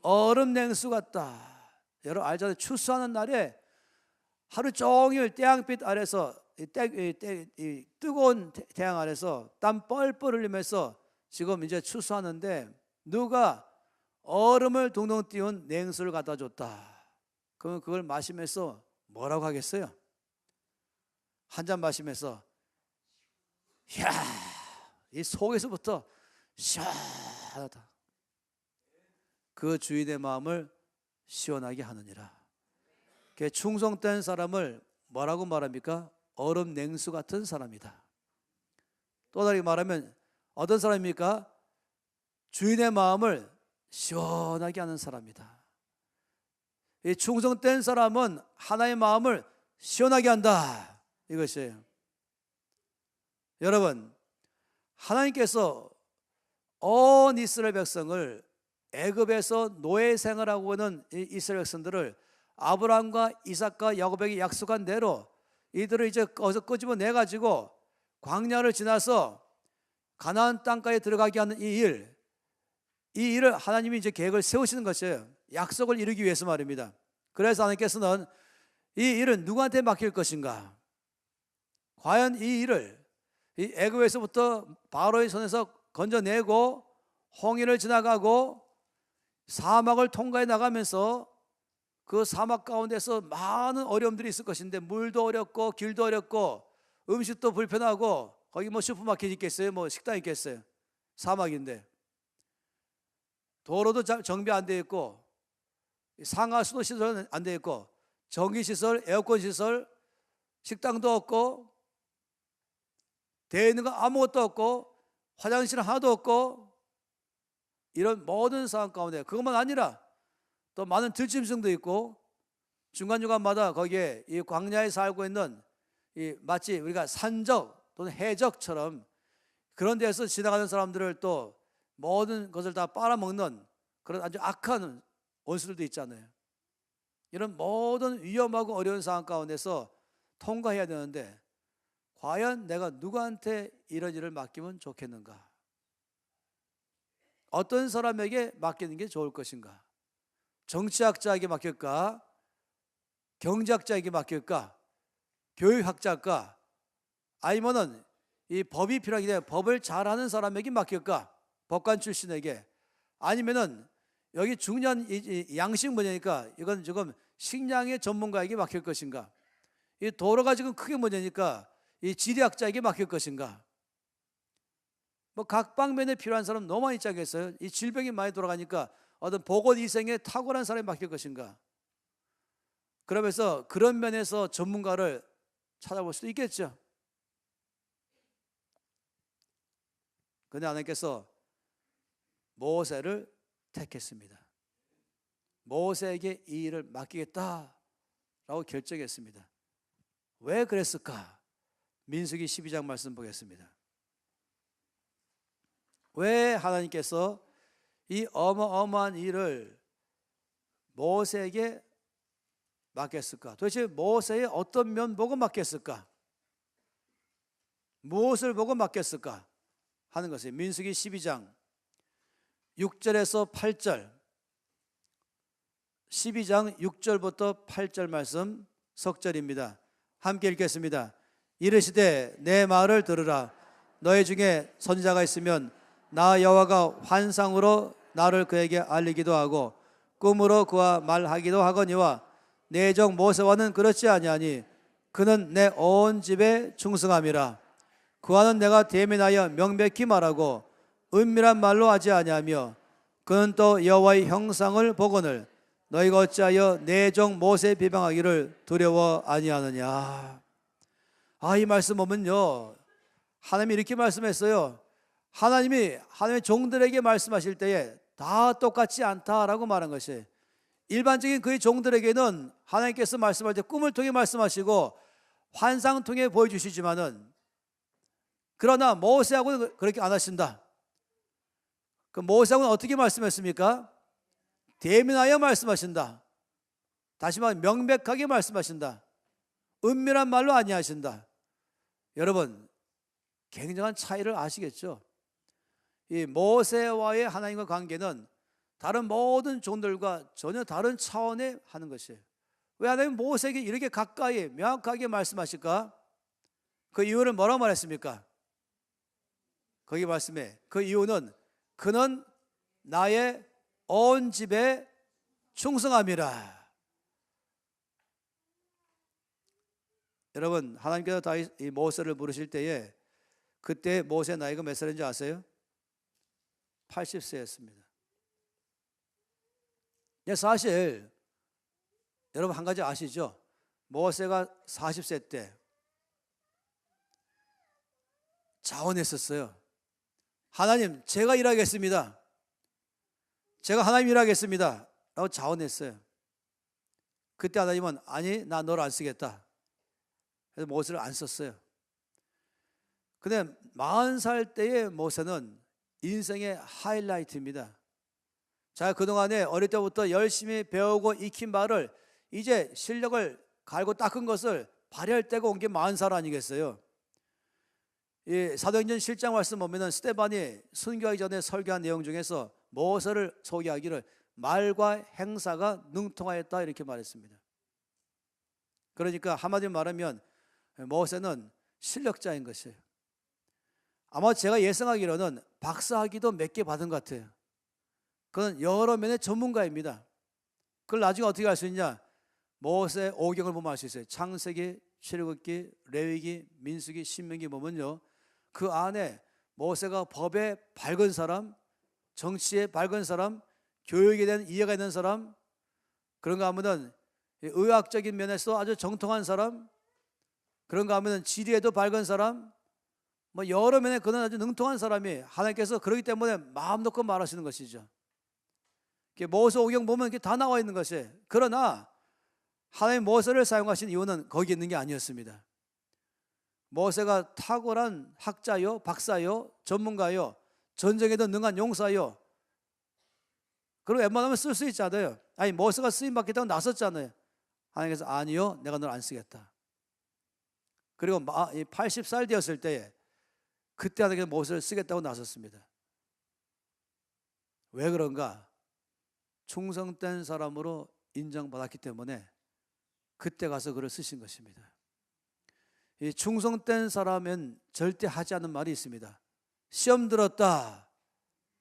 얼음 냉수 같다. 여러분 알잖아요. 추수하는 날에 하루 종일 태양빛 아래서 뜨거운 태양 아래서 땀 뻘뻘 흘리면서 지금 이제 추수하는데 누가 얼음을 동동 띄운 냉수를 갖다 줬다. 그러면 그걸 마시면서 뭐라고 하겠어요? 한 잔 마시면서 이야, 이 속에서부터 시원하다. 그 주인의 마음을 시원하게 하느니라. 충성된 사람을 뭐라고 말합니까? 얼음 냉수 같은 사람이다. 또 다르게 말하면 어떤 사람입니까? 주인의 마음을 시원하게 하는 사람이다. 이 충성된 사람은 하나님의 마음을 시원하게 한다. 이것이에요. 여러분, 하나님께서 온 이스라엘 백성을 애굽에서 노예 생활하고 있는 이스라엘 백성들을 아브라함과 이삭과 야곱에게 약속한 대로 이들을 이제 거기서 끄집어내 가지고 광야를 지나서 가나안 땅까지 들어가게 하는 이 일을 하나님이 이제 계획을 세우시는 것이에요. 약속을 이루기 위해서 말입니다. 그래서 하나님께서는 이 일은 누구한테 맡길 것인가? 과연 이 일을 이 애굽에서부터 바로의 손에서 건져내고 홍해를 지나가고 사막을 통과해 나가면서 그 사막 가운데서 많은 어려움들이 있을 것인데 물도 어렵고 길도 어렵고 음식도 불편하고 거기 뭐 슈퍼마켓 있겠어요? 뭐 식당 있겠어요? 사막인데 도로도 정비 안 돼 있고 상하 수도 시설은 안 돼 있고 전기 시설, 에어컨 시설, 식당도 없고 되어 있는 거 아무것도 없고 화장실 하나도 없고 이런 모든 상황 가운데 그것만 아니라 또 많은 들짐승도 있고 중간중간마다 거기에 이 광야에 살고 있는 이 마치 우리가 산적 또는 해적처럼 그런 데서 지나가는 사람들을 또 모든 것을 다 빨아먹는 그런 아주 악한 원수들도 있잖아요. 이런 모든 위험하고 어려운 상황 가운데서 통과해야 되는데 과연 내가 누구한테 이런 일을 맡기면 좋겠는가? 어떤 사람에게 맡기는 게 좋을 것인가? 정치학자에게 맡길까? 경제학자에게 맡길까? 교육학자일까? 아니면은 이 법이 필요하기 때문에 법을 잘하는 사람에게 맡길까? 법관 출신에게? 아니면은 여기 중요한 이 양식 문제니까 이건 지금 식량의 전문가에게 맡길 것인가? 이 도로가 지금 크게 문제니까 이 지리학자에게 맡길 것인가? 뭐 각 방면에 필요한 사람 너무 많이 있지 않겠어요? 이 질병이 많이 돌아가니까 어떤 보건위생에 탁월한 사람이 맡길 것인가? 그러면서 그런 면에서 전문가를 찾아볼 수도 있겠죠. 그런데 하나님께서 모세를 택했습니다. 모세에게 이 일을 맡기겠다라고 결정했습니다. 왜 그랬을까? 민수기 12장 말씀 보겠습니다. 왜 하나님께서 이 어마어마한 일을 모세에게 맡겼을까? 도대체 모세의 어떤 면 보고 맡겼을까? 무엇을 보고 맡겼을까? 하는 것이에요. 민수기 12장 6절에서 8절, 12장 6절부터 8절 말씀 석절입니다. 함께 읽겠습니다. 이르시되 내 말을 들으라. 너희 중에 선지자가 있으면 나 여호와가 환상으로 나를 그에게 알리기도 하고 꿈으로 그와 말하기도 하거니와 내 종 모세와는 그렇지 아니하니 그는 내 온 집에 충성함이라. 그와는 내가 대면하여 명백히 말하고 은밀한 말로 하지 아니하며 그는 또 여호와의 형상을 보거늘 너희가 어찌하여 내 종 모세 비방하기를 두려워 아니하느냐. 이 말씀 보면요, 하나님이 이렇게 말씀했어요. 하나님이 하나님의 종들에게 말씀하실 때에 다 똑같지 않다라고 말한 것이, 일반적인 그의 종들에게는 하나님께서 말씀할 때 꿈을 통해 말씀하시고 환상 통해 보여주시지만은, 그러나 모세하고는 그렇게 안 하신다. 그 모세하고는 어떻게 말씀했습니까? 대면하여 말씀하신다. 다시 말해 명백하게 말씀하신다. 은밀한 말로 아니하신다. 여러분, 굉장한 차이를 아시겠죠? 이 모세와의 하나님과 관계는 다른 모든 종들과 전혀 다른 차원에 하는 것이에요. 왜 하나님은 모세에게 이렇게 가까이 명확하게 말씀하실까? 그 이유를 뭐라고 말했습니까? 거기 말씀에 그 이유는 그는 나의 온 집에 충성함이라. 여러분, 하나님께서 이 모세를 부르실 때에 그때 모세 나이가 몇 살인지 아세요? 80세였습니다. 사실 여러분 한 가지 아시죠? 모세가 40세 때 자원했었어요. 하나님, 제가 일하겠습니다. 제가 하나님 일하겠습니다 라고 자원했어요. 그때 하나님은 아니, 나 너를 안 쓰겠다. 그래서 모세를 안 썼어요. 근데 40살 때의 모세는 인생의 하이라이트입니다. 자, 그동안에 어릴 때부터 열심히 배우고 익힌 바를 이제 실력을 갈고 닦은 것을 발휘할 때가 온 게 40살 아니겠어요? 이 사도행전 7장 말씀 보면은 스데반이 순교하기 전에 설교한 내용 중에서 모세를 소개하기를 말과 행사가 능통하였다 이렇게 말했습니다. 그러니까 한마디로 말하면 모세는 실력자인 것이에요. 아마 제가 예상하기로는 박사학위도 몇 개 받은 것 같아요. 그는 여러 면의 전문가입니다. 그걸 나중에 어떻게 알 수 있냐? 모세 오경을 보면 알 수 있어요. 창세기, 출애굽기, 레위기, 민수기, 신명기 보면요, 그 안에 모세가 법에 밝은 사람, 정치에 밝은 사람, 교육에 대한 이해가 있는 사람, 그런가 하면은 의학적인 면에서 아주 정통한 사람, 그런가 하면은 지리에도 밝은 사람, 여러 면에 그는 아주 능통한 사람이 하나님께서 그렇기 때문에 마음 놓고 말하시는 것이죠. 모세 오경 보면 이게 다 나와 있는 것이에요. 그러나 하나님 모세를 사용하신 이유는 거기 있는 게 아니었습니다. 모세가 탁월한 학자요, 박사요, 전문가요, 전쟁에도 능한 용사요. 그리고 웬만하면 쓸 수 있잖아요. 아니, 모세가 쓰임 받겠다고 나섰잖아요. 하나님께서 아니요, 내가 널 안 쓰겠다. 그리고 80살 되었을 때에 그때 하나님께서 모세를 쓰겠다고 나섰습니다. 왜 그런가? 충성된 사람으로 인정받았기 때문에 그때 가서 그를 쓰신 것입니다. 이 충성된 사람은 절대 하지 않는 말이 있습니다. 시험 들었다,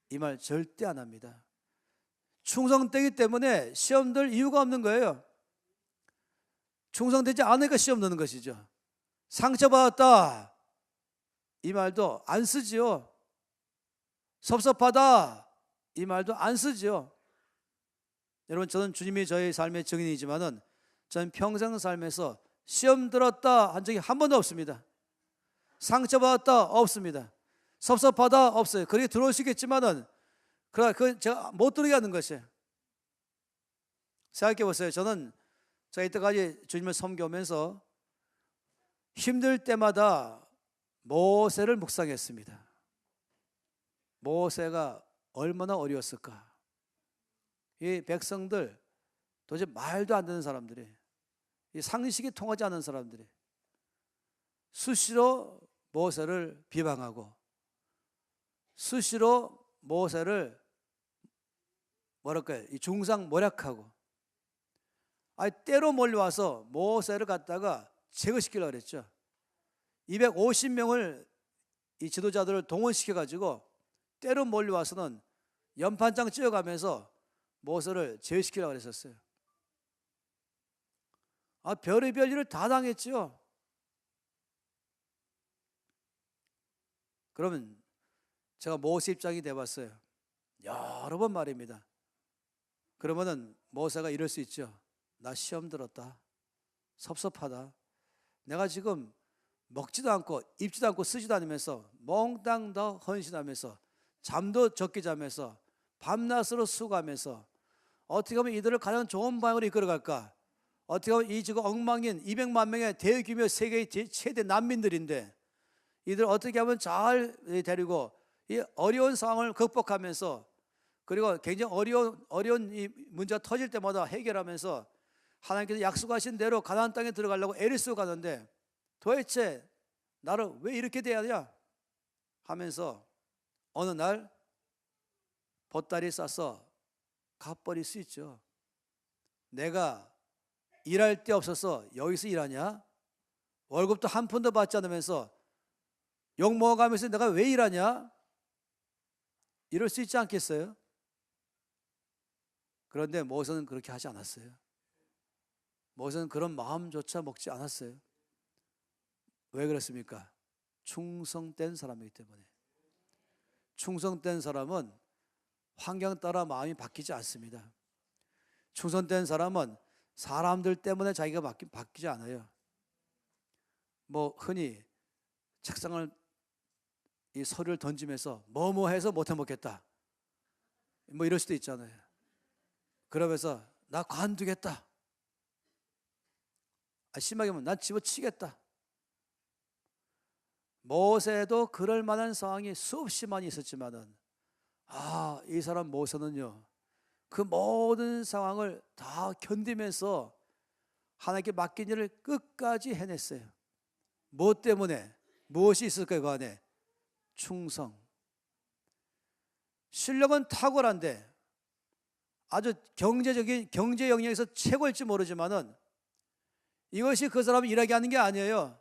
이 말 절대 안 합니다. 충성되기 때문에 시험 들 이유가 없는 거예요. 충성되지 않으니까 시험 드는 것이죠. 상처받았다, 이 말도 안 쓰지요. 섭섭하다, 이 말도 안 쓰지요. 여러분, 저는 주님이 저의 삶의 증인이지만은 저는 평생 삶에서 시험 들었다 한 적이 한 번도 없습니다. 상처받았다 없습니다. 섭섭하다 없어요. 그렇게 들어올 수 있겠지만은 그러나 그 제가 못 들게 하는 것이에요. 생각해 보세요. 저는 제가 이때까지 주님을 섬겨오면서 힘들 때마다 모세를 묵상했습니다. 모세가 얼마나 어려웠을까. 이 백성들 도대체 말도 안 되는 사람들이, 이 상식이 통하지 않는 사람들이 수시로 모세를 비방하고 수시로 모세를 뭐랄까요, 이 중상모략하고, 때로 몰려와서 모세를 갖다가 제거시키려고 그랬죠. 250명을 이 지도자들을 동원시켜 가지고 때로 몰려와서는 연판장 찍어가면서 모세를 제거시키려고 그랬었어요. 별의별 일을 다 당했죠. 그러면 제가 모세 입장이 돼봤어요. 여러 번 말입니다. 그러면은 모세가 이럴 수 있죠. 나 시험 들었다. 섭섭하다. 내가 지금 먹지도 않고 입지도 않고 쓰지도 않으면서 몽땅 다 헌신하면서 잠도 적게 자면서 밤낮으로 수고하면서 어떻게 하면 이들을 가장 좋은 방향으로 이끌어갈까? 어떻게 하면 이 지금 엉망인 200만 명의 대규모 세계의 최대 난민들인데 이들 어떻게 하면 잘 데리고 이 어려운 상황을 극복하면서, 그리고 굉장히 어려운 이 문제가 터질 때마다 해결하면서 하나님께서 약속하신 대로 가나안 땅에 들어가려고 애를 쓰고 가는데 도대체 나를 왜 이렇게 대해야 하냐 하면서 어느 날 보따리 싸서 가버릴 수 있죠. 내가 일할 데 없어서 여기서 일하냐? 월급도 한 푼도 받지 않으면서 욕 먹어가면서 내가 왜 일하냐? 이럴 수 있지 않겠어요? 그런데 모세는 그렇게 하지 않았어요. 모세는 그런 마음조차 먹지 않았어요. 왜 그렇습니까? 충성된 사람이기 때문에. 충성된 사람은 환경 따라 마음이 바뀌지 않습니다. 충성된 사람은 사람들 때문에 자기가 바뀌지 않아요. 흔히 책상을 이 서류를 던지면서 뭐뭐 해서 못해 먹겠다, 이럴 수도 있잖아요. 그러면서 나 관두겠다, 심하게 하면 난 집어치겠다. 모세도 그럴 만한 상황이 수없이 많이 있었지만은 이 사람 모세는요, 그 모든 상황을 다 견디면서 하나님께 맡긴 일을 끝까지 해냈어요. 무엇 때문에? 무엇이 있을까요? 그 안에 충성. 실력은 탁월한데 아주 경제 영역에서 최고일지 모르지만은 이것이 그 사람을 일하게 하는 게 아니에요.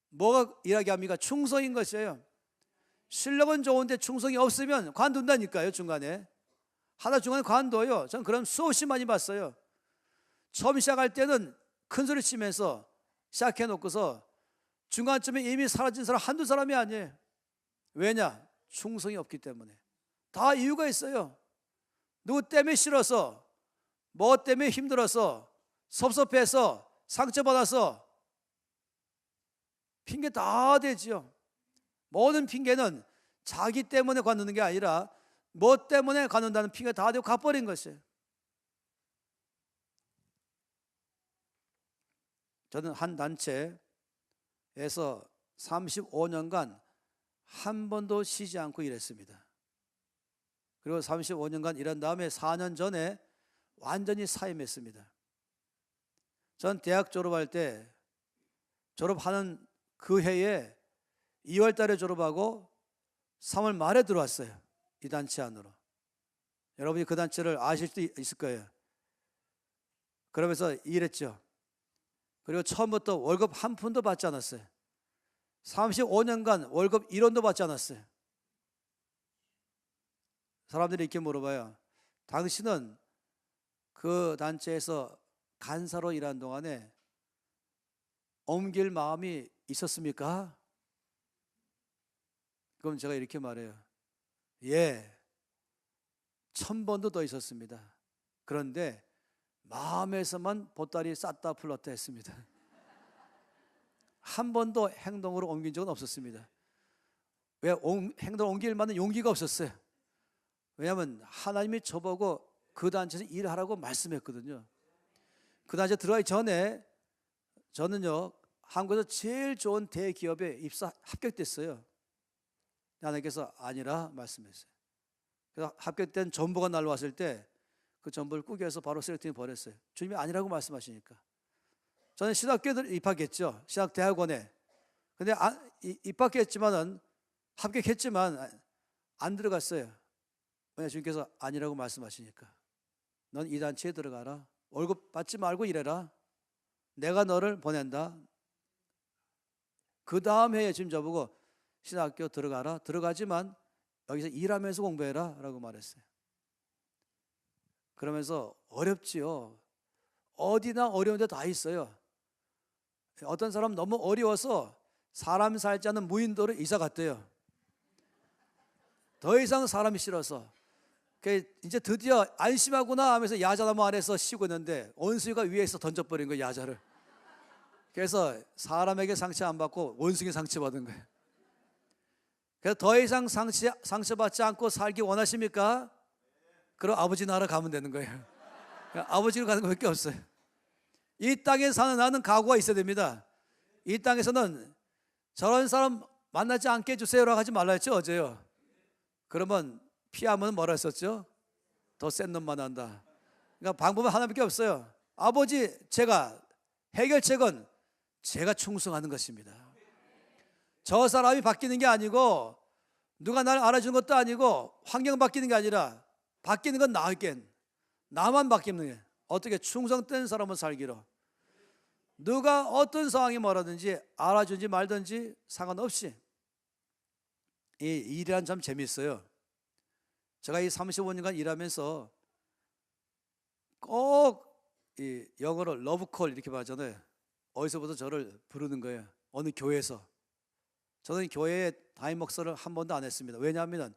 뭐가 일하게 합니까? 충성인 것이에요. 실력은 좋은데 충성이 없으면 관둔다니까요. 중간에 관둬요. 전 그런 수없이 많이 봤어요. 처음 시작할 때는 큰 소리 치면서 시작해 놓고서 중간쯤에 이미 사라진 사람 한두 사람이 아니에요. 왜냐? 충성이 없기 때문에. 다 이유가 있어요. 누구 때문에 싫어서, 뭐 때문에 힘들어서, 섭섭해서, 상처받아서, 핑계 다 되지요. 모든 핑계는 자기 때문에 관두는 게 아니라 뭐 때문에 관둔다는 핑계 다 대고 가버린 것이에요. 저는 한 단체에서 35년간 한 번도 쉬지 않고 일했습니다. 그리고 35년간 일한 다음에 4년 전에 완전히 사임했습니다. 전 대학 졸업할 때, 졸업하는 그 해에 2월 달에 졸업하고 3월 말에 들어왔어요. 이 단체 안으로. 여러분이 그 단체를 아실 수도 있을 거예요. 그러면서 일했죠. 그리고 처음부터 월급 한 푼도 받지 않았어요. 35년간 월급 1원도 받지 않았어요. 사람들이 이렇게 물어봐요. 당신은 그 단체에서 간사로 일한 동안에 옮길 마음이 있었습니까? 그럼 제가 이렇게 말해요. 예, 1000번도 더 있었습니다. 그런데 마음에서만 보따리 쌌다 풀렀다 했습니다. 한 번도 행동으로 옮긴 적은 없었습니다. 왜? 행동을 옮길 만한 용기가 없었어요. 왜냐하면 하나님이 저보고 그 단체에서 일하라고 말씀했거든요. 그 단체 들어가기 전에 저는요, 한국에서 제일 좋은 대기업에 합격됐어요. 하나님께서 아니라 말씀했어요. 그래서 합격된 전보가 날라왔을 때 그 전보를 꾸겨서 바로 쓰레기통에 버렸어요. 주님이 아니라고 말씀하시니까. 저는 신학교에 입학했죠. 신학대학원에. 근데 입학했지만은 합격했지만 안 들어갔어요. 왜냐, 주님께서 아니라고 말씀하시니까. 넌 이 단체에 들어가라. 월급 받지 말고 일해라. 내가 너를 보낸다. 그 다음 해에 지금 저보고 신학교 들어가라. 들어가지만 여기서 일하면서 공부해라 라고 말했어요. 그러면서 어렵지요. 어디나 어려운 데 다 있어요. 어떤 사람 너무 어려워서 사람 살지 않는 무인도로 이사 갔대요. 더 이상 사람이 싫어서. 이제 드디어 안심하구나 하면서 야자나무 아래서 쉬고 있는데 원숭이가 위에서 던져버린 거예요, 야자를. 그래서 사람에게 상처 안 받고 원숭이 상처받은 거예요. 그래서 더 이상 상처받지 않고 살기 원하십니까? 그럼 아버지 나라 가면 되는 거예요. 아버지로 가는 것밖에 없어요. 이 땅에 사는 나는 각오가 있어야 됩니다. 이 땅에서는 저런 사람 만나지 않게 해주세요라고 하지 말라 했죠, 어제요. 그러면 피하면 뭐라 했었죠? 더 센 놈 만난다. 그러니까 방법은 하나밖에 없어요. 아버지, 제가 해결책은 제가 충성하는 것입니다. 저 사람이 바뀌는 게 아니고 누가 나를 알아주는 것도 아니고 환경 바뀌는 게 아니라 바뀌는 건 나에겐 나만 바뀌는 게 어떻게 충성된 사람은 살기로. 누가 어떤 상황이 뭐라든지 알아주든지 말든지 상관없이 이 일이란 참 재밌어요. 제가 이 35년간 일하면서 꼭 이 영어로 러브콜 이렇게 말하잖아요. 어디서부터 저를 부르는 거예요. 어느 교회에서. 저는 교회에 담임 목사를 한 번도 안 했습니다. 왜냐하면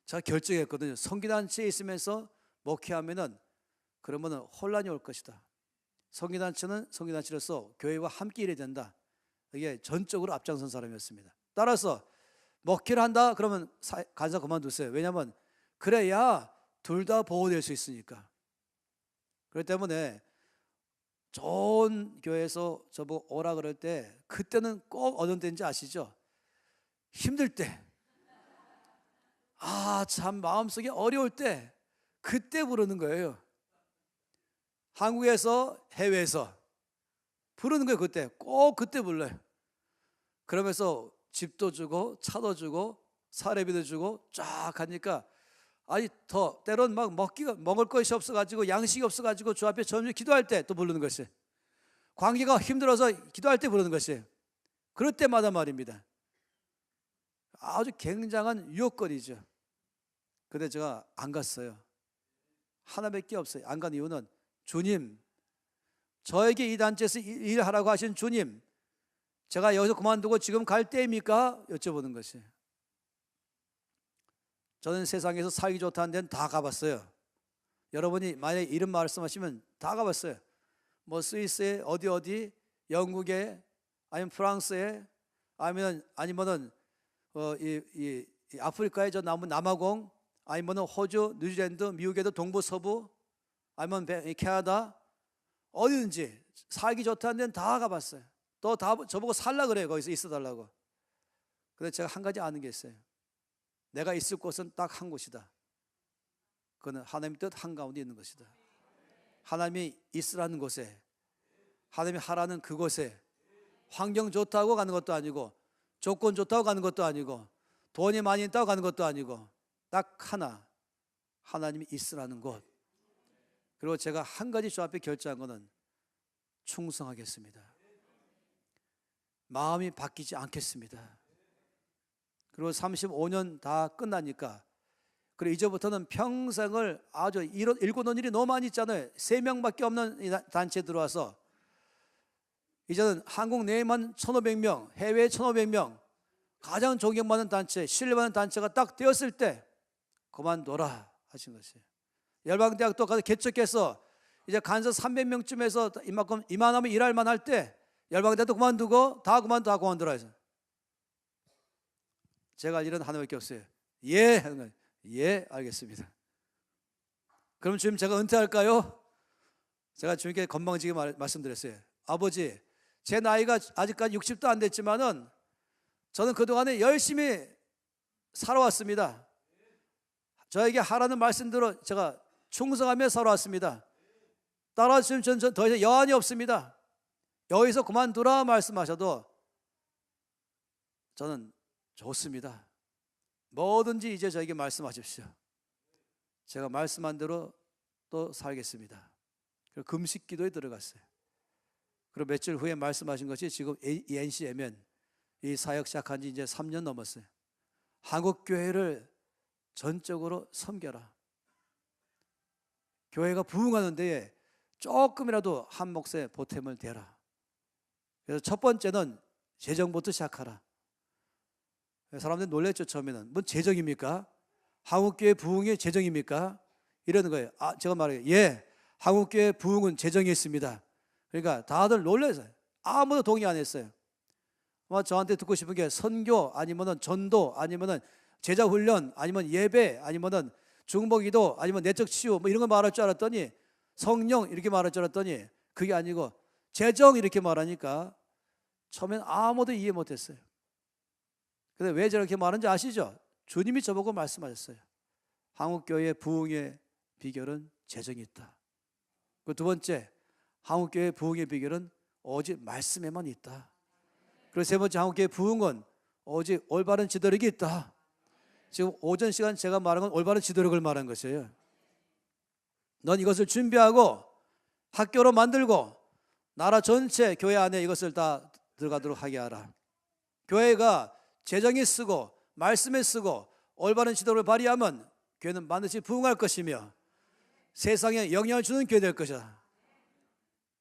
제가 결정했거든요. 성기단체에 있으면서 목회하면은 그러면은 혼란이 올 것이다. 성기단체는 성기단체로서 교회와 함께 일해야 된다. 이게 전적으로 앞장선 사람이었습니다. 따라서 목회를 한다 그러면 간사 그만두세요. 왜냐하면 그래야 둘 다 보호될 수 있으니까. 그렇기 때문에 좋은 교회에서 저보고 오라 그럴 때 그때는 꼭 어떤 때인지 아시죠? 힘들 때, 참 마음속에 어려울 때 그때 부르는 거예요. 한국에서 해외에서 부르는 거예요. 그때 꼭 그때 불러요. 그러면서 집도 주고 차도 주고 사례비도 주고 쫙 하니까 더 때론 막 먹을 것이 없어가지고 양식이 없어가지고 주 앞에 점심 기도할 때 또 부르는 것이, 관계가 힘들어서 기도할 때 부르는 것이, 그럴 때마다 말입니다. 아주 굉장한 유혹거리죠. 근데 제가 안 갔어요. 하나밖에 없어요. 안 간 이유는 주님, 저에게 이 단체에서 일하라고 하신 주님, 제가 여기서 그만두고 지금 갈 때입니까? 여쭤보는 것이에요. 저는 세상에서 살기 좋다는 데는 다 가봤어요. 여러분이 만약에 이름 말씀하시면 다 가봤어요. 뭐 스위스에 어디 영국에 아니면 프랑스에 아니면은 이 아프리카의 저 남아공 아니면은 호주, 뉴질랜드, 미국에도 동부 서부 아니면 캐나다 어디든지 살기 좋다는 데는 다 가봤어요. 또 다 저보고 살라 그래요. 거기서 있어달라고. 근데 제가 한 가지 아는 게 있어요. 내가 있을 곳은 딱 한 곳이다. 그거는 하나님 뜻 한가운데 있는 것이다. 하나님이 있으라는 곳에, 하나님이 하라는 그곳에, 환경 좋다고 가는 것도 아니고 조건 좋다고 가는 것도 아니고 돈이 많이 있다고 가는 것도 아니고 딱 하나, 하나님이 있으라는 곳. 그리고 제가 한 가지 주 앞에 결정한 것은 충성하겠습니다. 마음이 바뀌지 않겠습니다. 그리고 35년 다 끝나니까, 그리고 이제부터는 평생을 아주 일궈놓은 일이 너무 많이 있잖아요. 3명밖에 없는 단체에 들어와서 이제는 한국 내에만 1,500명, 해외에 1,500명, 가장 존경받는 단체, 신뢰받는 단체가 딱 되었을 때 그만둬라 하신 것이에요. 열방대학도 가서 개척해서 이제 간서 300명쯤에서 이만하면 일할 만할 때 열방대학도 그만두고 다 그만두라 해서 제가 할 일은 하나밖에 없어요. 예 하는 거예요. 예, 알겠습니다. 그럼 주님 제가 은퇴할까요? 제가 주님께 건방지게 말씀드렸어요. 아버지, 제 나이가 아직까지 60도 안 됐지만은 저는 그동안에 열심히 살아왔습니다. 저에게 하라는 말씀대로 제가 충성하며 살아왔습니다. 따라와 주시면 저는 더 이상 여한이 없습니다. 여기서 그만두라 말씀하셔도 저는 좋습니다. 뭐든지 이제 저에게 말씀하십시오. 제가 말씀한 대로 또 살겠습니다. 그리고 금식 기도에 들어갔어요. 그리고 며칠 후에 말씀하신 것이 지금 NCM은 이 사역 시작한 지 이제 3년 넘었어요. 한국 교회를 전적으로 섬겨라. 교회가 부흥하는 데에 조금이라도 한 몫의 보탬을 대라. 그래서 첫 번째는 재정부터 시작하라. 사람들이 놀랬죠. 처음에는. 뭔 재정입니까? 한국교회 부흥의 재정입니까? 이러는 거예요. 제가 말해요. 예, 한국교회 부흥은 재정이 있습니다. 그러니까 다들 놀라서 아무도 동의 안 했어요. 저한테 듣고 싶은 게 선교 아니면은 전도 아니면은 제자훈련 아니면 예배 아니면은 중보기도 아니면 내적 치유 뭐 이런 거 말할 줄 알았더니 성령 이렇게 말할 줄 알았더니 그게 아니고 재정 이렇게 말하니까 처음엔 아무도 이해 못했어요. 근데 왜 저렇게 말하는지 아시죠? 주님이 저보고 말씀하셨어요. 한국교회 부흥의 비결은 재정이 있다. 그 두 번째, 한국교회 부흥의 비결은 오직 말씀에만 있다. 그리고 세 번째, 한국교회 부흥은 오직 올바른 지도력이 있다. 지금 오전 시간 제가 말한 건 올바른 지도력을 말한 것이에요. 넌 이것을 준비하고 학교로 만들고 나라 전체 교회 안에 이것을 다 들어가도록 하게 하라. 교회가 재정에 쓰고 말씀에 쓰고 올바른 지도를 발휘하면 교회는 반드시 부흥할 것이며 세상에 영향을 주는 교회 될 것이다.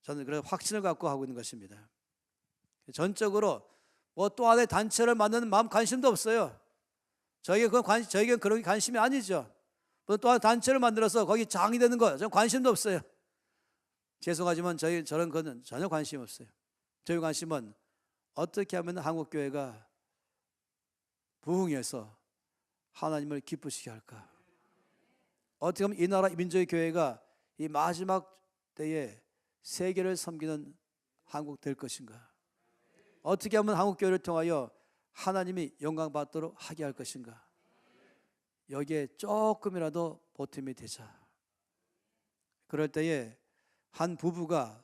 저는 그런 확신을 갖고 하고 있는 것입니다. 전적으로 뭐 또 하나의 단체를 만드는 마음 관심도 없어요. 저에게 그런 관심이 아니죠. 또 하나 단체를 만들어서 거기 장이 되는 거 저는 관심도 없어요. 죄송하지만 저는 그건 전혀 관심 없어요. 저희 관심은 어떻게 하면 한국교회가 부흥해서 하나님을 기쁘시게 할까? 어떻게 하면 이 나라 민족의 교회가 이 마지막 때에 세계를 섬기는 한국 될 것인가? 어떻게 하면 한국교회를 통하여 하나님이 영광받도록 하게 할 것인가? 여기에 조금이라도 보탬이 되자. 그럴 때에 한 부부가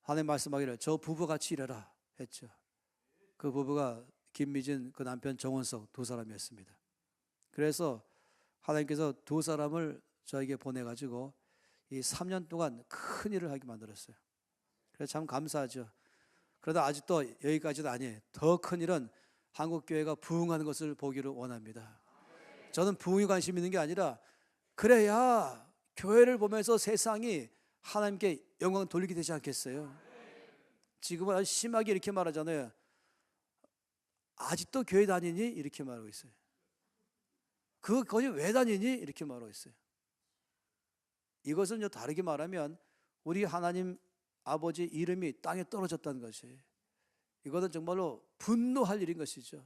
하나님 말씀하기를 저 부부같이 일해라 했죠. 그 부부가 김미진 그 남편 정원석 두 사람이었습니다. 그래서 하나님께서 두 사람을 저에게 보내가지고 이 3년 동안 큰 일을 하게 만들었어요. 그래서 참 감사하죠. 그러다 아직도 여기까지도 아니에요. 더 큰 일은 한국교회가 부흥하는 것을 보기를 원합니다. 저는 부흥에 관심 있는 게 아니라 그래야 교회를 보면서 세상이 하나님께 영광 돌리게 되지 않겠어요? 지금은 아주 심하게 이렇게 말하잖아요. 아직도 교회 다니니? 이렇게 말하고 있어요. 거기 왜 다니니? 이렇게 말하고 있어요. 이것은 다르게 말하면 우리 하나님 아버지 이름이 땅에 떨어졌다는 것이에요. 이것은 정말로 분노할 일인 것이죠.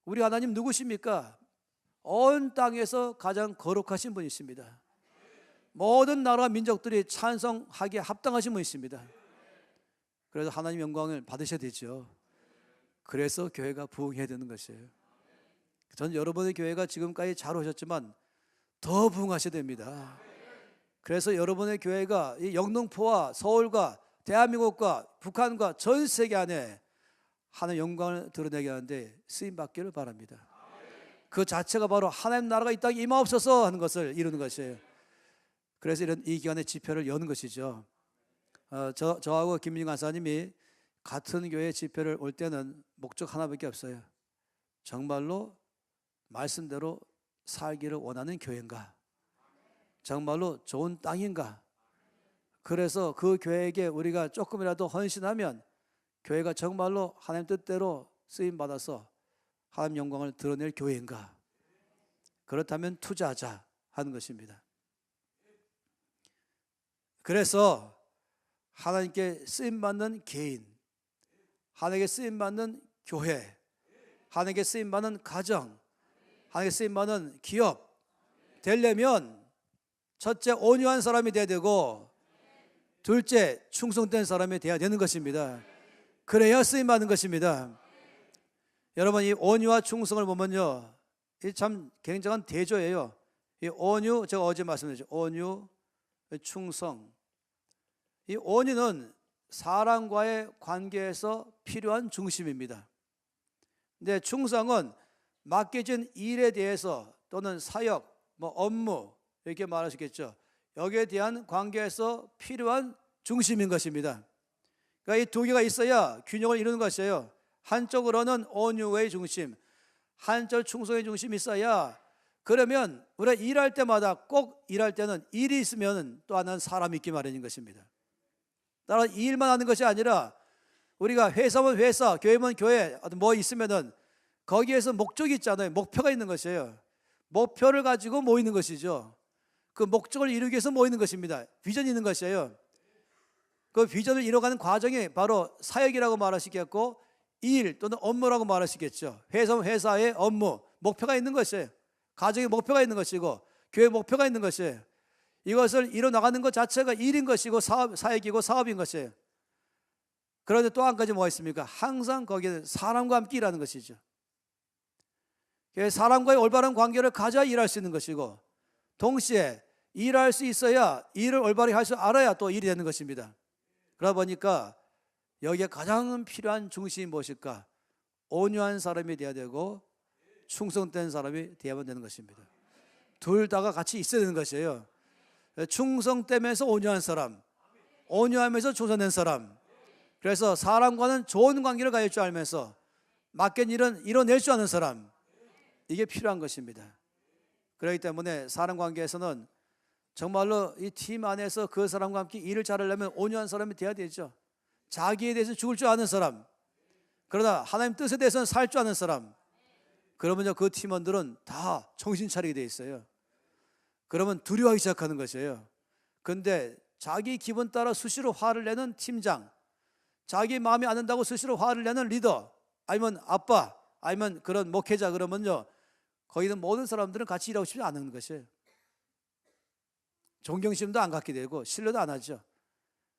우리 하나님 누구십니까? 온 땅에서 가장 거룩하신 분이십니다. 모든 나라 민족들이 찬송하기에 합당하신 분이십니다. 그래서 하나님 영광을 받으셔야 되죠. 그래서 교회가 부흥해야 되는 것이에요. 저는 여러분의 교회가 지금까지 잘 오셨지만 더 부흥하셔야 됩니다. 그래서 여러분의 교회가 이 영등포와 서울과 대한민국과 북한과 전 세계 안에 하나님의 영광을 드러내게 하는데 쓰임받기를 바랍니다. 그 자체가 바로 하나님 나라가 이 땅에 임하옵소서 하는 것을 이루는 것이에요. 그래서 이 기간에 집회를 여는 것이죠. 저하고 김민중 간사님이 같은 교회 집회를 올 때는 목적 하나밖에 없어요. 정말로 말씀대로 살기를 원하는 교회인가? 정말로 좋은 땅인가? 그래서 그 교회에게 우리가 조금이라도 헌신하면 교회가 정말로 하나님 뜻대로 쓰임받아서 하나님 영광을 드러낼 교회인가? 그렇다면 투자하자 하는 것입니다. 그래서 하나님께 쓰임받는 개인, 하나님께 쓰임받는 교회, 하나님께 쓰임받는 가정, 하나님께 쓰임받는 기업 되려면 첫째 온유한 사람이 돼야 되고 둘째 충성된 사람이 돼야 되는 것입니다. 그래야 쓰임받는 것입니다. 여러분, 이 온유와 충성을 보면요, 이 참 굉장한 대조예요. 이 온유, 제가 어제 말씀드렸죠. 온유, 충성. 이 온유는 사람과의 관계에서 필요한 중심입니다. 근데 충성은 맡겨진 일에 대해서 또는 사역, 업무 이렇게 말할 수 있겠죠. 여기에 대한 관계에서 필요한 중심인 것입니다. 그러니까 이 두 개가 있어야 균형을 이루는 것이에요. 한쪽으로는 온유의 중심, 한쪽 충성의 중심이 있어야, 그러면 우리가 일할 때마다 꼭 일할 때는 일이 있으면 또 하나는 사람이 있기 마련인 것입니다. 따라 일만 하는 것이 아니라 우리가 회사면 회사, 교회면 교회, 뭐 있으면은 거기에서 목적이 있잖아요. 목표가 있는 것이에요. 목표를 가지고 모이는 것이죠. 그 목적을 이루기 위해서 모이는 것입니다. 비전이 있는 것이에요. 그 비전을 이뤄가는 과정이 바로 사역이라고 말할 수 있겠고 일 또는 업무라고 말할 수 있겠죠. 회사면 회사의 업무, 목표가 있는 것이에요. 가정의 목표가 있는 것이고 교회 목표가 있는 것이에요. 이것을 이뤄나가는 것 자체가 일인 것이고 사역이고 사업인 것이에요. 그런데 또 한 가지 뭐가 있습니까? 항상 거기에 사람과 함께 일하는 것이죠. 사람과의 올바른 관계를 가져야 일할 수 있는 것이고 동시에 일할 수 있어야 일을 올바르게 할 줄 알아야 또 일이 되는 것입니다. 그러다 보니까 여기에 가장 필요한 중심이 무엇일까? 온유한 사람이 되어야 되고 충성된 사람이 되어야만 되는 것입니다. 둘 다가 같이 있어야 되는 것이에요. 충성되면서 온유한 사람, 온유하면서 충성된 사람. 그래서 사람과는 좋은 관계를 가질 줄 알면서 맡긴 일은 이뤄낼 줄 아는 사람, 이게 필요한 것입니다. 그렇기 때문에 사람 관계에서는 정말로 이 팀 안에서 그 사람과 함께 일을 잘하려면 온유한 사람이 돼야 되죠. 자기에 대해서 죽을 줄 아는 사람, 그러나 하나님 뜻에 대해서는 살 줄 아는 사람, 그러면요 그 팀원들은 다 정신 차리게 돼 있어요. 그러면 두려워하기 시작하는 것이에요. 근데 자기 기분 따라 수시로 화를 내는 팀장, 자기 마음에 안 든다고 수시로 화를 내는 리더, 아니면 아빠, 아니면 그런 목회자, 그러면요 거기는 모든 사람들은 같이 일하고 싶지 않은 것이에요. 존경심도 안 갖게 되고 신뢰도 안 하죠.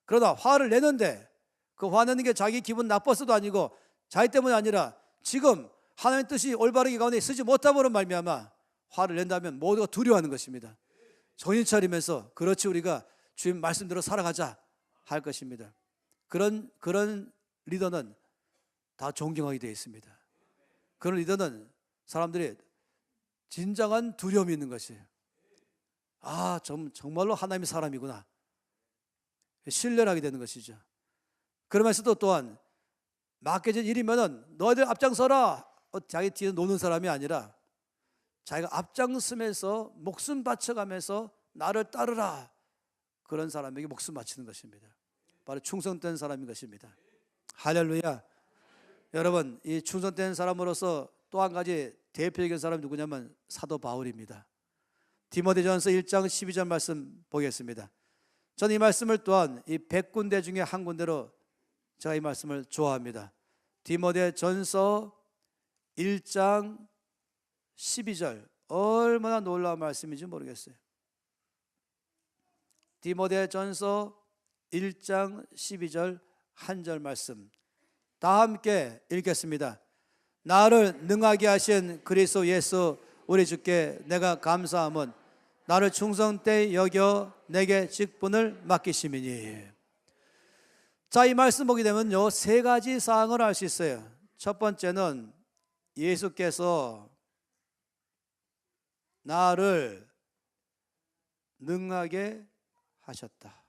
그러다 화를 내는데 그 화내는 게 자기 기분 나빠서도 아니고 자기 때문이 아니라 지금 하나님의 뜻이 올바르게 가운데 쓰지 못함으로 말미암아 화를 낸다면 모두가 두려워하는 것입니다. 정신 차리면서 그렇지 우리가 주님 말씀대로 살아가자 할 것입니다. 그런 리더는 다 존경하게 되어 있습니다. 그런 리더는 사람들이 진정한 두려움이 있는 것이에요. 아, 정말로 하나님의 사람이구나. 신뢰를 하게 되는 것이죠. 그러면서도 또한 맡겨진 일이면은 너희들 앞장서라. 자기 뒤에 노는 사람이 아니라 자기가 앞장서면서 목숨 바쳐가면서 나를 따르라. 그런 사람에게 목숨 바치는 것입니다. 바로 충성된 사람인 것입니다. 할렐루야. 여러분, 이 충성된 사람으로서 또 한 가지 대표적인 사람이 누구냐면 사도 바울입니다. 디모데전서 1장 12절 말씀 보겠습니다. 저는 이 말씀을 또한 이 100군데 중에 한 군데로 제가 이 말씀을 좋아합니다. 디모데전서 1장 12절, 얼마나 놀라운 말씀인지 모르겠어요. 디모데전서 1장 12절 한 절 말씀 다 함께 읽겠습니다. 나를 능하게 하신 그리스도 예수 우리 주께 내가 감사함은 나를 충성되이 여겨 내게 직분을 맡기심이니. 자, 이 말씀 보게 되면요 세 가지 사항을 알 수 있어요. 첫 번째는 예수께서 나를 능하게 하셨다.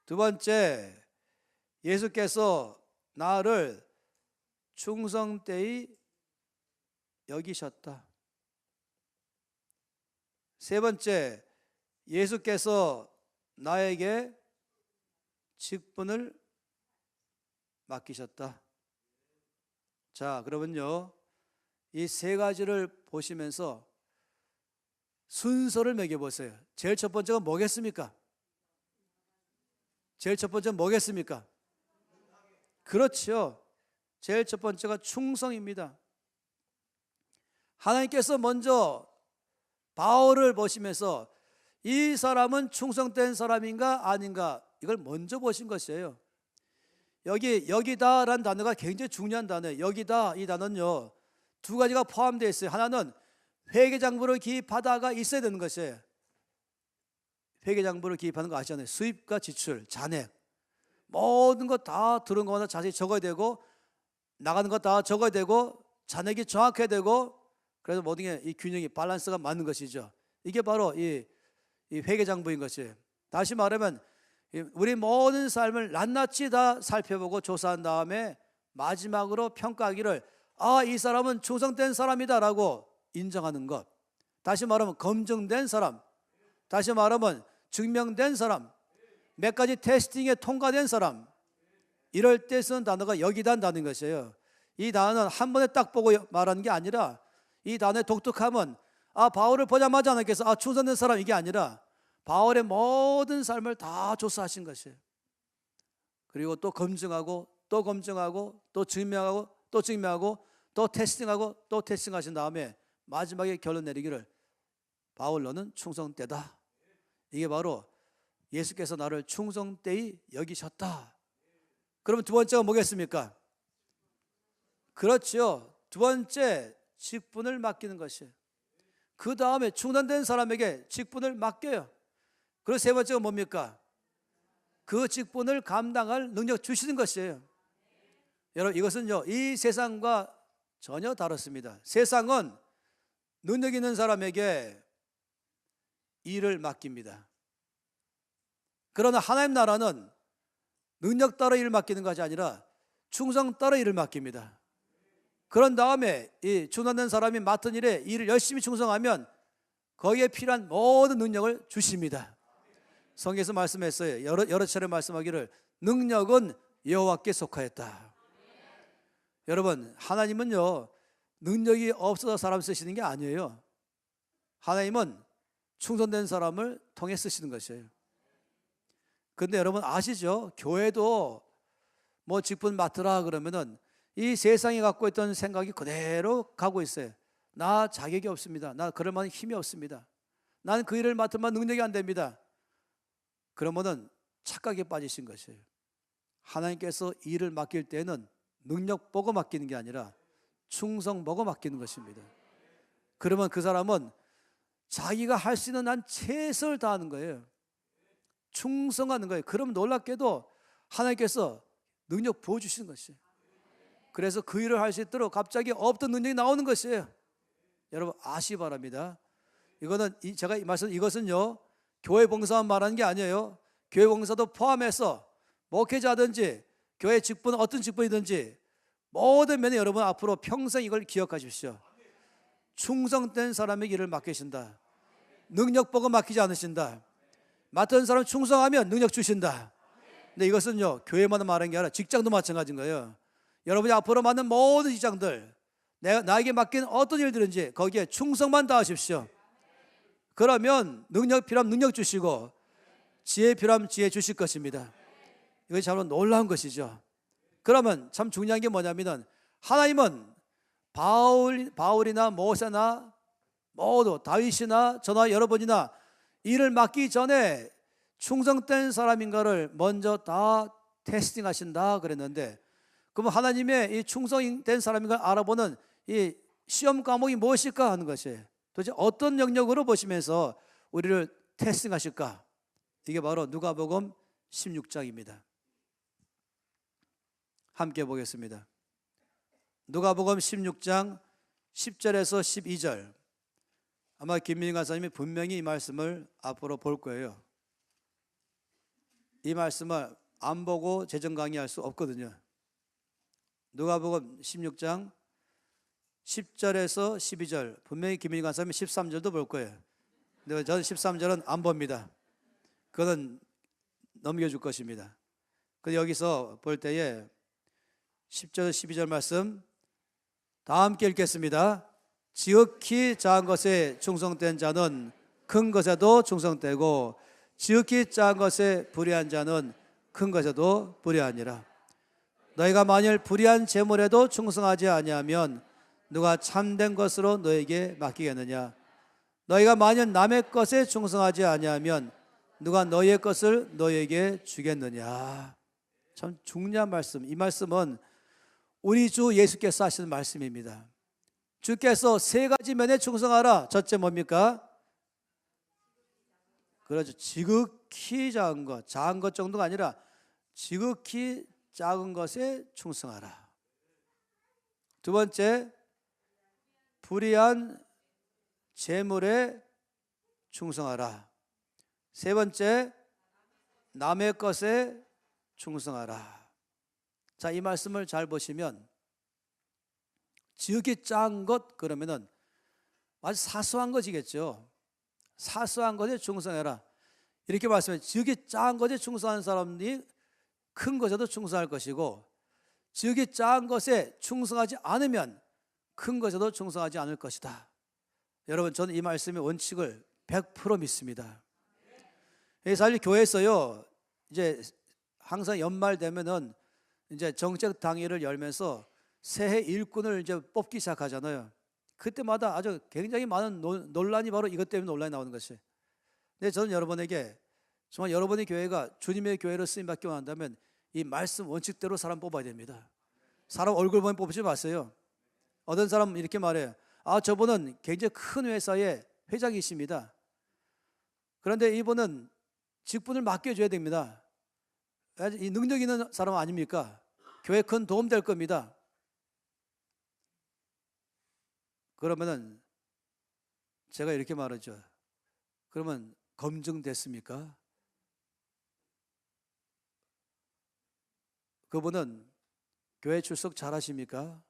두 번째, 예수께서 나를 충성되이 여기셨다. 세 번째, 예수께서 나에게 직분을 맡기셨다. 자, 그러면요 이 세 가지를 보시면서 순서를 매겨보세요. 제일 첫 번째가 뭐겠습니까? 제일 첫 번째는 뭐겠습니까? 그렇죠. 제일 첫 번째가 충성입니다. 하나님께서 먼저 바울을 보시면서 이 사람은 충성된 사람인가 아닌가 이걸 먼저 보신 것이에요. 여기다라는 단어가 굉장히 중요한 단어예요. 여기다, 이 단어는요 두 가지가 포함되어 있어요. 하나는 회계장부를 기입하다가 있어야 되는 것이에요. 회계장부를 기입하는 거 아시잖아요. 수입과 지출, 잔액 모든 거 다 들은 거마다 자세히 적어야 되고 나가는 거 다 적어야 되고 잔액이 정확해야 되고, 그래서 모든 게 이 균형이 밸런스가 맞는 것이죠. 이게 바로 이 회계장부인 것이에요. 다시 말하면 우리 모든 삶을 낱낱이 다 살펴보고 조사한 다음에 마지막으로 평가하기를 이 사람은 충성된 사람이다 라고 인정하는 것. 다시 말하면 검증된 사람, 다시 말하면 증명된 사람, 몇 가지 테스팅에 통과된 사람, 이럴 때 쓰는 단어가 여기다는 단어인 것이에요. 이 단어는 한 번에 딱 보고 말하는 게 아니라 이 단어의 독특함은 바울을 보자마자 하나님께서 충성된 사람, 이게 아니라 바울의 모든 삶을 다 조사하신 것이에요. 그리고 또 검증하고 또 검증하고 또 증명하고 또 증명하고 또 테스팅하고 또 테스팅하신 다음에 마지막에 결론 내리기를 바울 너는 충성되다. 이게 바로 예수께서 나를 충성되이 여기셨다. 그럼 두 번째가 뭐겠습니까? 그렇죠. 두 번째, 직분을 맡기는 것이에요. 그 다음에 충성된 사람에게 직분을 맡겨요. 그리고 세 번째가 뭡니까? 그 직분을 감당할 능력 주시는 것이에요. 여러분, 이것은요 이 세상과 전혀 다릅니다. 세상은 능력 있는 사람에게 일을 맡깁니다. 그러나 하나님 나라는 능력 따라 일을 맡기는 것이 아니라 충성 따라 일을 맡깁니다. 그런 다음에 이 충성된 사람이 맡은 일에 일을 열심히 충성하면 거기에 필요한 모든 능력을 주십니다. 성경에서 말씀했어요. 여러 차례 말씀하기를 능력은 여호와께 속하였다. 여러분, 하나님은요 능력이 없어서 사람 쓰시는 게 아니에요. 하나님은 충성된 사람을 통해 쓰시는 것이에요. 근데 여러분 아시죠? 교회도 뭐 직분 맡으라 그러면은 이 세상이 갖고 있던 생각이 그대로 가고 있어요. 나 자격이 없습니다. 나 그럴 만한 힘이 없습니다. 나는 그 일을 맡을 만한 능력이 안 됩니다. 그러면은 착각에 빠지신 것이에요. 하나님께서 일을 맡길 때는 능력 보고 맡기는 게 아니라 충성 보고 맡기는 것입니다. 그러면 그 사람은 자기가 할 수 있는 한 최선을 다하는 거예요. 충성하는 거예요. 그럼 놀랍게도 하나님께서 능력 부어주시는 것이에요. 그래서 그 일을 할 수 있도록 갑자기 없던 능력이 나오는 것이에요. 여러분 아시기 바랍니다. 이거는 제가 말씀 이것은요 교회 봉사만 말하는 게 아니에요. 교회 봉사도 포함해서 목회자든지 교회 직분 어떤 직분이든지 모든 면에 여러분 앞으로 평생 이걸 기억하십시오. 충성된 사람에게 일을 맡기신다. 능력 보고 맡기지 않으신다. 맡은 사람 충성하면 능력 주신다. 근데 이것은요 교회만 말하는 게 아니라 직장도 마찬가지인 거예요. 여러분이 앞으로 맡는 모든 직장들, 나에게 맡긴 어떤 일들인지 거기에 충성만 다하십시오. 그러면 능력 필요하면 능력 주시고 지혜 필요하면 지혜 주실 것입니다. 이것이 참 놀라운 것이죠. 그러면 참 중요한 게 뭐냐면은 하나님은 바울이나 모세나 모두 다윗이나 저나 여러분이나 일을 맡기 전에 충성된 사람인가를 먼저 다 테스팅하신다 그랬는데, 그럼 하나님의 이 충성된 사람인가 알아보는 이 시험 과목이 무엇일까 하는 것이에요. 도대체 어떤 영역으로 보시면서 우리를 테스팅하실까? 이게 바로 누가복음 16장입니다. 함께 보겠습니다. 누가복음 16장 10절에서 12절. 아마 김민희 간사님이 분명히 이 말씀을 앞으로 볼 거예요. 이 말씀을 안 보고 재정 강의할 수 없거든요. 누가복음 16장 10절에서 12절. 분명히 김민희 간사님이 13절도 볼 거예요. 근데 저는 13절은 안 봅니다. 그거는 넘겨줄 것입니다. 근데 여기서 볼 때에 10절 12절 말씀 다 함께 읽겠습니다. 지극히 작은 것에 충성된 자는 큰 것에도 충성되고 지극히 작은 것에 불의한 자는 큰 것에도 불의하니라. 너희가 만일 불의한 재물에도 충성하지 아니하면 누가 참된 것으로 너에게 맡기겠느냐? 너희가 만일 남의 것에 충성하지 아니하면 누가 너희의 것을 너희에게 주겠느냐? 참 중요한 말씀. 이 말씀은 우리 주 예수께서 하시는 말씀입니다. 주께서 세 가지 면에 충성하라. 첫째 뭡니까? 그렇죠. 지극히 작은 것, 작은 것 정도가 아니라 지극히 작은 것에 충성하라. 두 번째, 불의한 재물에 충성하라. 세 번째, 남의 것에 충성하라. 자, 이 말씀을 잘 보시면 지극히 작은 것 그러면은 아주 사소한 것이겠죠. 사소한 것에 충성해라. 이렇게 말씀해. 지극히 작은 것에 충성하는 사람이 큰 것에도 충성할 것이고, 지극히 작은 것에 충성하지 않으면 큰 것에도 충성하지 않을 것이다. 여러분, 저는 이 말씀의 원칙을 100% 믿습니다. 사실 교회에서요, 이제 항상 연말 되면은 이제 정책 당일을 열면서 새해 일꾼을 이제 뽑기 시작하잖아요. 그때마다 아주 굉장히 많은 논란이 바로 이것 때문에 논란이 나오는 것이. 근데 저는 여러분에게 정말 여러분의 교회가 주님의 교회로 쓰임받기 원한다면 이 말씀 원칙대로 사람 뽑아야 됩니다. 사람 얼굴 보면 뽑지 마세요. 어떤 사람은 이렇게 말해요. 아, 저분은 굉장히 큰 회사의 회장이십니다. 그런데 이분은 직분을 맡겨줘야 됩니다. 이 능력 있는 사람 아닙니까? 교회 큰 도움 될 겁니다. 그러면은 제가 이렇게 말하죠. 그러면 검증됐습니까? 그분은 교회 출석 잘하십니까?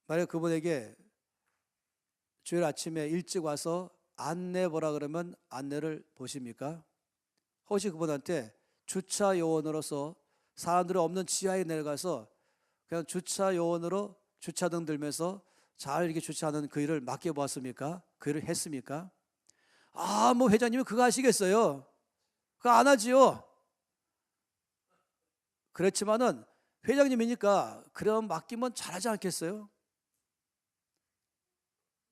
만약 그분에게 주일 아침에 일찍 와서 안내 보라 그러면 안내를 보십니까? 혹시 그분한테 주차 요원으로서 사람들이 없는 지하에 내려가서 그냥 주차 요원으로 주차등 들면서 잘 이렇게 주차하는 그 일을 맡겨보았습니까? 그 일을 했습니까? 아, 뭐 회장님이 그거 하시겠어요? 그거 안 하지요. 그렇지만은 회장님이니까 그럼 맡기면 잘하지 않겠어요?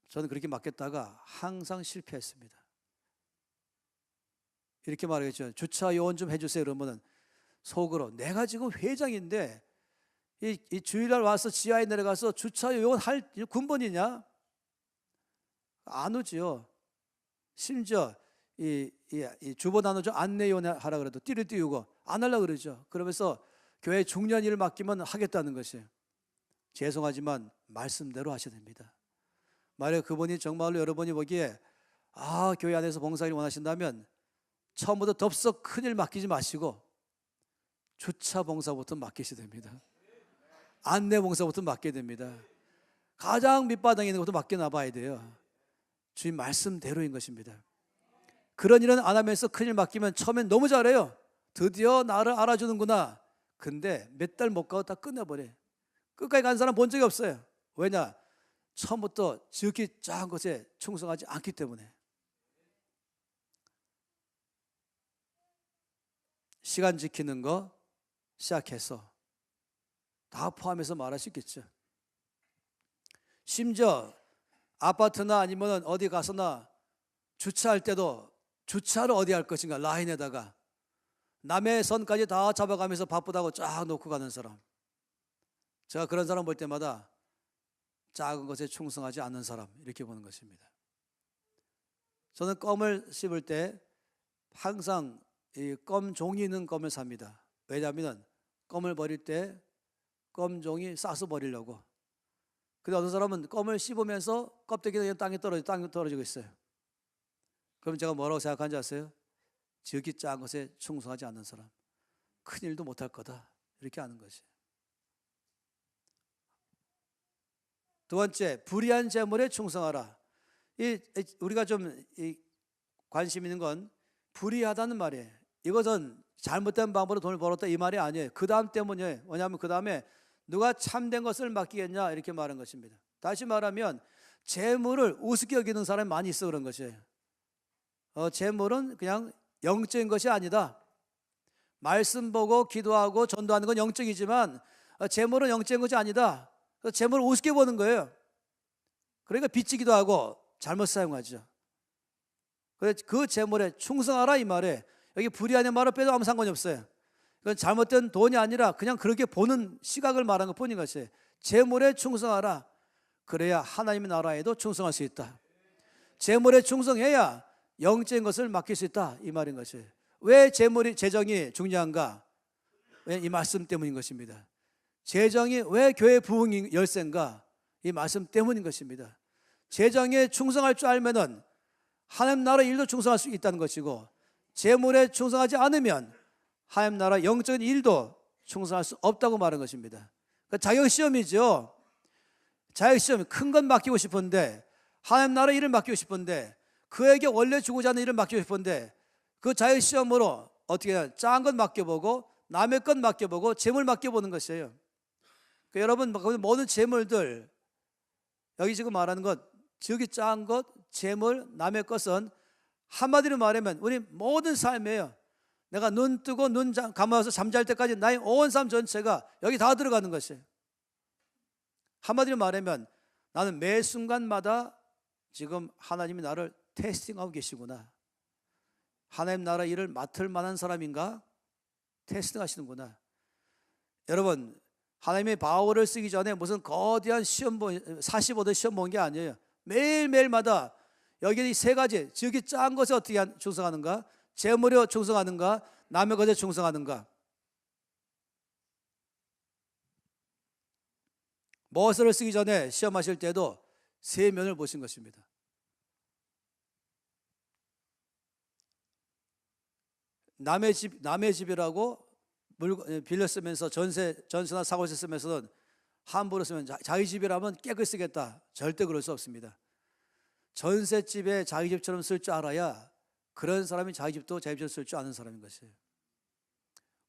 저는 그렇게 맡겼다가 항상 실패했습니다. 이렇게 말하겠죠. 주차 요원 좀 해주세요. 그러면은 속으로 내가 지금 회장인데 이 주일날 와서 지하에 내려가서 주차 요원 할 군번이냐? 안 오지요. 심지어 이 주보 나누죠. 안내 요원 하라 그래도 띠를 띄우고 안 하려고 그러죠. 그러면서 교회 중요한 일을 맡기면 하겠다는 것이에요. 죄송하지만 말씀대로 하셔야 됩니다. 만약 그분이 정말로 여러분이 보기에 아, 교회 안에서 봉사를 원하신다면 처음부터 덥석 큰일 맡기지 마시고 주차 봉사부터 맡기셔야 됩니다. 안내 봉사부터 맡겨야 됩니다. 가장 밑바닥에 있는 것부터 맡겨놔봐야 돼요. 주님 말씀대로인 것입니다. 그런 일은 안 하면서 큰일 맡기면 처음엔 너무 잘해요. 드디어 나를 알아주는구나. 근데 몇 달 못 가고 다 끝내버려요. 끝까지 간 사람 본 적이 없어요. 왜냐? 처음부터 지극히 작은 것에 충성하지 않기 때문에. 시간 지키는 거 시작해서 다 포함해서 말할 수 있겠죠. 심지어 아파트나 아니면 어디 가서나 주차할 때도 주차를 어디 할 것인가 라인에다가 남의 선까지 다 잡아가면서 바쁘다고 쫙 놓고 가는 사람. 제가 그런 사람 볼 때마다 작은 것에 충성하지 않는 사람 이렇게 보는 것입니다. 저는 껌을 씹을 때 항상 이 껌 종이 있는 껌을 삽니다. 왜냐하면 껌을 버릴 때 껌 종이 싸서 버리려고. 근데 어떤 사람은 껌을 씹으면서 껍데기가 그냥 땅에 떨어지고 있어요. 그럼 제가 뭐라고 생각하는지 아세요? 지극히 작은 것에 충성하지 않는 사람, 큰 일도 못할 거다 이렇게 하는 것이. 두 번째, 불의한 재물에 충성하라. 우리가 좀 관심 있는 건 불의하다는 말이에요. 이것은 잘못된 방법으로 돈을 벌었다 이 말이 아니에요. 그 다음 때문이에요. 왜냐하면 그 다음에 누가 참된 것을 맡기겠냐 이렇게 말한 것입니다. 다시 말하면 재물을 우습게 여기는 사람이 많이 있어 그런 것이에요. 재물은 그냥 영적인 것이 아니다. 말씀 보고 기도하고 전도하는 건 영적이지만 재물은 영적인 것이 아니다. 그래서 재물을 우습게 보는 거예요. 그러니까 빚지기도 하고 잘못 사용하죠. 그래서 그 재물에 충성하라 이 말에, 여기 불의하는 말을 빼도 아무 상관이 없어요. 그건 잘못된 돈이 아니라 그냥 그렇게 보는 시각을 말한 것 뿐인 것이에요. 재물에 충성하라. 그래야 하나님의 나라에도 충성할 수 있다. 재물에 충성해야 영적인 것을 맡길 수 있다 이 말인 것이에요. 왜 재정이 중요한가? 왜? 이 말씀 때문인 것입니다. 재정이 왜 교회 부흥 열쇠인가? 이 말씀 때문인 것입니다. 재정에 충성할 줄 알면은 하나님 나라 일도 충성할 수 있다는 것이고, 재물에 충성하지 않으면 하나님 나라 영적인 일도 충성할 수 없다고 말하는 것입니다. 그러니까 자격시험이죠. 자격시험, 큰 건 맡기고 싶은데, 하나님 나라 일을 맡기고 싶은데, 그에게 원래 주고자 하는 일을 맡기고 싶은데, 그 자격시험으로 어떻게 해야 작은 것 맡겨보고 남의 것 맡겨보고 재물 맡겨보는 것이에요. 그러니까 여러분 모든 재물들, 여기 지금 말하는 것, 저기 작은 것, 재물, 남의 것은 한마디로 말하면 우리 모든 삶이에요. 내가 눈 뜨고 눈 감아서 잠잘 때까지 나의 온 삶 전체가 여기 다 들어가는 것이에요. 한마디로 말하면 나는 매 순간마다 지금 하나님이 나를 테스팅하고 계시구나. 하나님 나라 일을 맡을 만한 사람인가? 테스팅하시는구나. 여러분, 하나님의 바울을 쓰기 전에 무슨 거대한 시험 45도 시험 본 게 아니에요. 매일매일마다 여기 이 세 가지, 지극히 작은 것에 어떻게 충성하는가? 재물에 충성하는가? 남의 것에 충성하는가? 모서를 쓰기 전에 시험하실 때도 세 면을 보신 것입니다. 남의 집이라고 빌려 쓰면서 전세나 사고세 쓰면서는 함부로 쓰면 자기 집이라면 깨끗이 쓰겠다. 절대 그럴 수 없습니다. 전셋집에 자기 집처럼 쓸 줄 알아야 그런 사람이 자기 집도 자기 집처럼 쓸 줄 아는 사람인 것이에요.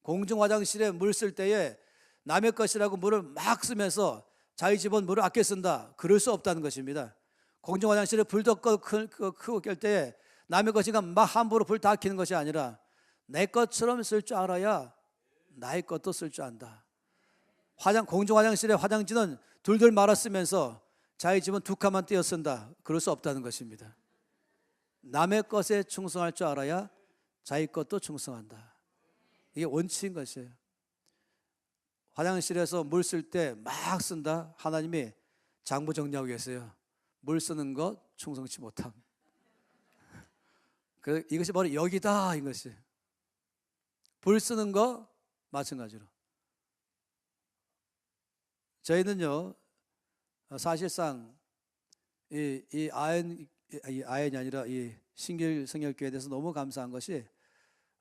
공중 화장실에 물 쓸 때에 남의 것이라고 물을 막 쓰면서 자기 집은 물을 아껴 쓴다. 그럴 수 없다는 것입니다. 공중 화장실에 불도 크고 깰 때에 남의 것이니까 막 함부로 불 다 켜는 것이 아니라 내 것처럼 쓸 줄 알아야 나의 것도 쓸 줄 안다. 공중 화장실에 화장지는 둘둘 말아 쓰면서 자기 집은 두 칸만 떼어 쓴다. 그럴 수 없다는 것입니다. 남의 것에 충성할 줄 알아야 자기 것도 충성한다. 이게 원칙인 것이에요. 화장실에서 물 쓸 때 막 쓴다. 하나님이 장부 정리하고 계세요. 물 쓰는 것 충성치 못함. 이것이 바로 여기다 이것이. 불 쓰는 거 마찬가지로. 저희는요, 사실상 이 아연이 아니라 이 신길 성결교회에 대해서 너무 감사한 것이,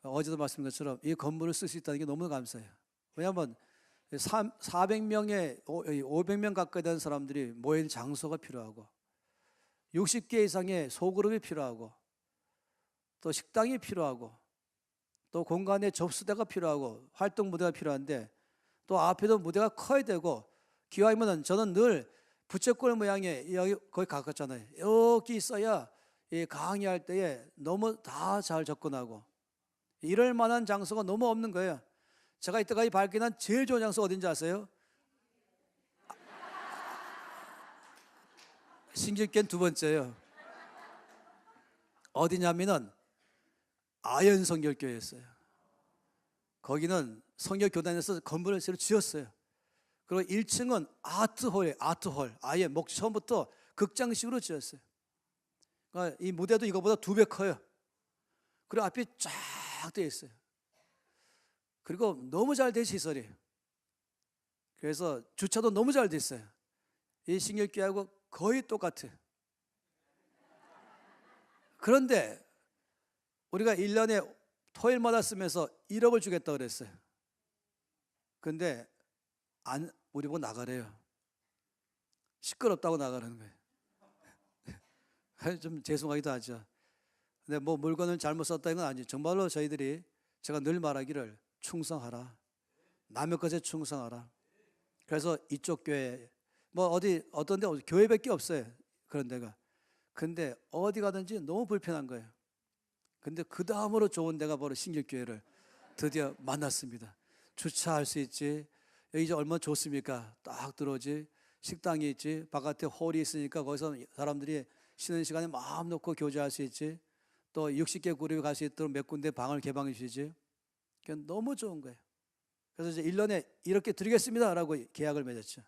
어제도 말씀드린 것처럼 이 건물을 쓸 수 있다는 게 너무 감사해요. 왜냐하면 400명에 500명 가까이 되는 사람들이 모일 장소가 필요하고, 60개 이상의 소그룹이 필요하고, 또 식당이 필요하고, 또 공간에 접수대가 필요하고, 활동 무대가 필요한데, 또 앞에도 무대가 커야 되고, 기왕이면 저는 늘 부채꼴 모양의, 여기 거기 가깝잖아요. 여기 있어야 강의할 때에 너무 다 잘 접근하고, 이럴 만한 장소가 너무 없는 거예요. 제가 이때까지 발견한 제일 좋은 장소 어딘지 아세요? 신길교는 두 번째예요. 어디냐면은 아연 성결교회였어요. 거기는 성결교단에서 건물을 새로 지었어요. 그리고 1층은 아트홀, 아예 처음부터 극장식으로 지었어요. 그러니까 이 무대도 이거보다 2배 커요. 그리고 앞이 쫙 되어 있어요. 그리고 너무 잘 돼 시설이. 그래서 주차도 너무 잘 돼 있어요. 이 신결교회하고 거의 똑같아요. 그런데 우리가 1년에 토요일마다 쓰면서 1억을 주겠다고 그랬어요. 근데 우리 보고 나가래요. 시끄럽다고 나가라는 거예요. 좀 죄송하기도 하죠. 근데 뭐 물건을 잘못 썼다는 건 아니죠. 정말로 저희들이, 제가 늘 말하기를 충성하라. 남의 것에 충성하라. 그래서 이쪽 교회, 뭐 어떤 데 교회밖에 없어요. 그런 데가. 근데 어디 가든지 너무 불편한 거예요. 근데 그 다음으로 좋은 데가 바로 신길교회를 드디어 만났습니다. 주차할 수 있지. 여기 이제 얼마나 좋습니까? 딱 들어오지. 식당이 있지, 바깥에 홀이 있으니까 거기서 사람들이 쉬는 시간에 마음 놓고 교제할 수 있지, 또 60개 그룹이 갈 수 있도록 몇 군데 방을 개방해 주시지. 그게 너무 좋은 거예요. 그래서 이제 1년에 이렇게 드리겠습니다 라고 계약을 맺었죠.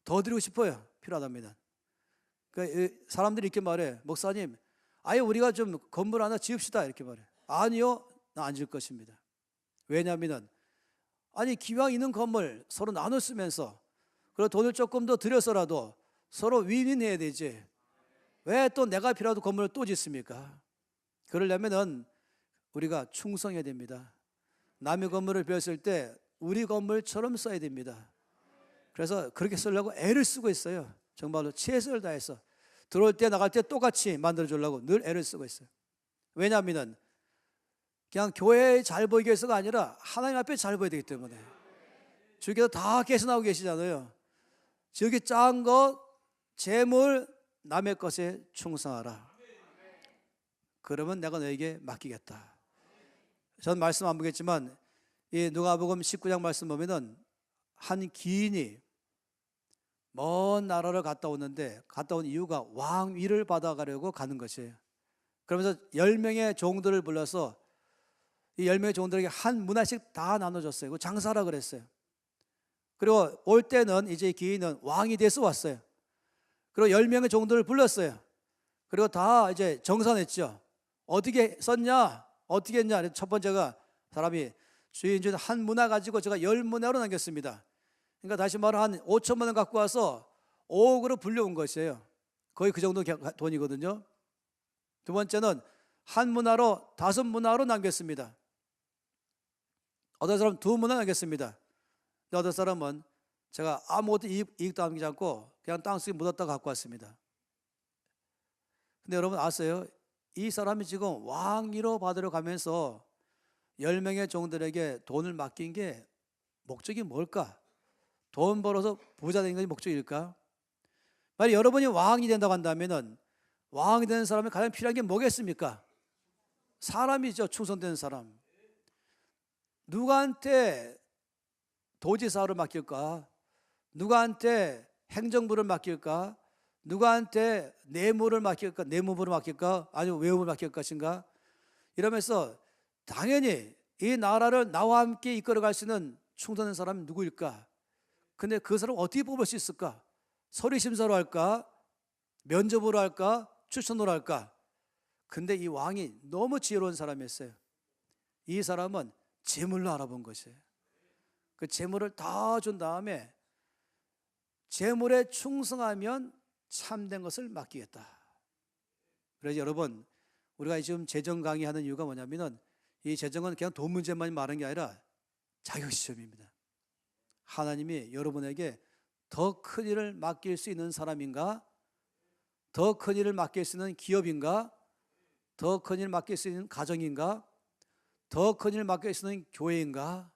더 드리고 싶어요. 필요하답니다. 그러니까 사람들이 이렇게 말해. 목사님, 아예 우리가 좀 건물 하나 지읍시다 이렇게 말해. 아니요, 나 안 지을 것입니다. 왜냐하면 아니 기왕 있는 건물 서로 나눠 쓰면서 그리고 돈을 조금 더 들여서라도 서로 윈윈해야 되지. 왜 또 내가 필요하도 건물을 또 짓습니까? 그러려면은 우리가 충성해야 됩니다. 남의 건물을 배웠을 때 우리 건물처럼 써야 됩니다. 그래서 그렇게 쓰려고 애를 쓰고 있어요. 정말로 최선을 다해서 들어올 때 나갈 때 똑같이 만들어 주려고 늘 애를 쓰고 있어요. 왜냐하면 그냥 교회에 잘 보이기 위해서가 아니라 하나님 앞에 잘 보여야 되기 때문에. 주께서 다 계시나고 계시잖아요. 저기 짠 것, 재물, 남의 것에 충성하라. 그러면 내가 너에게 맡기겠다. 전 말씀 안 보겠지만 이 누가복음 19장 말씀 보면은 한 기인이 먼 나라를 갔다 오는데 갔다 온 이유가 왕위를 받아가려고 가는 것이에요. 그러면서 10명의 종들을 불러서 이 10명의 종들에게 한 문화씩 다 나눠줬어요. 그 장사라 그랬어요. 그리고 올 때는 이제 기인은 왕이 돼서 왔어요. 그리고 10명의 종들을 불렀어요. 그리고 다 이제 정산했죠. 어떻게 썼냐? 어떻게 했냐? 첫 번째가 사람이 주인 한 문화 가지고 제가 10문화로 남겼습니다. 그러니까 다시 말해 한 5천만 원 갖고 와서 5억으로 불려온 것이에요. 거의 그 정도 돈이거든요. 두 번째는 한 문화로 5문화로 남겼습니다. 어떤 사람은 2문화 남겼습니다. 근데 어떤 사람은 제가 아무것도 이익도 남기지 않고 그냥 땅속에 묻었다 갖고 왔습니다. 근데 여러분 아세요? 이 사람이 지금 왕위로 받으러 가면서 10명의 종들에게 돈을 맡긴 게 목적이 뭘까? 돈 벌어서 부자 되는 것이 목적일까? 만약 여러분이 왕이 된다고 한다면 왕이 되는 사람이 가장 필요한 게 뭐겠습니까? 사람이죠. 충성되는 사람. 누구한테 도지사를 맡길까? 누구한테 행정부를 맡길까? 누구한테 내무를 맡길까? 내무부를 맡길까? 아니면 외무를 맡길 것인가? 이러면서 당연히 이 나라를 나와 함께 이끌어갈 수 있는 충성된 사람이 누구일까? 근데 그 사람 어떻게 뽑을 수 있을까? 서류심사로 할까? 면접으로 할까? 추천으로 할까? 근데 이 왕이 너무 지혜로운 사람이었어요. 이 사람은 재물로 알아본 것이에요. 그 재물을 다 준 다음에 재물에 충성하면 참된 것을 맡기겠다. 그래서 여러분 우리가 지금 재정 강의하는 이유가 뭐냐면은 이 재정은 그냥 돈 문제만 말하는 게 아니라 자격시험입니다. 하나님이 여러분에게 더 큰 일을 맡길 수 있는 사람인가? 더 큰 일을 맡길 수 있는 기업인가? 더 큰 일을 맡길 수 있는 가정인가? 더 큰 일을 맡길 수 있는 교회인가?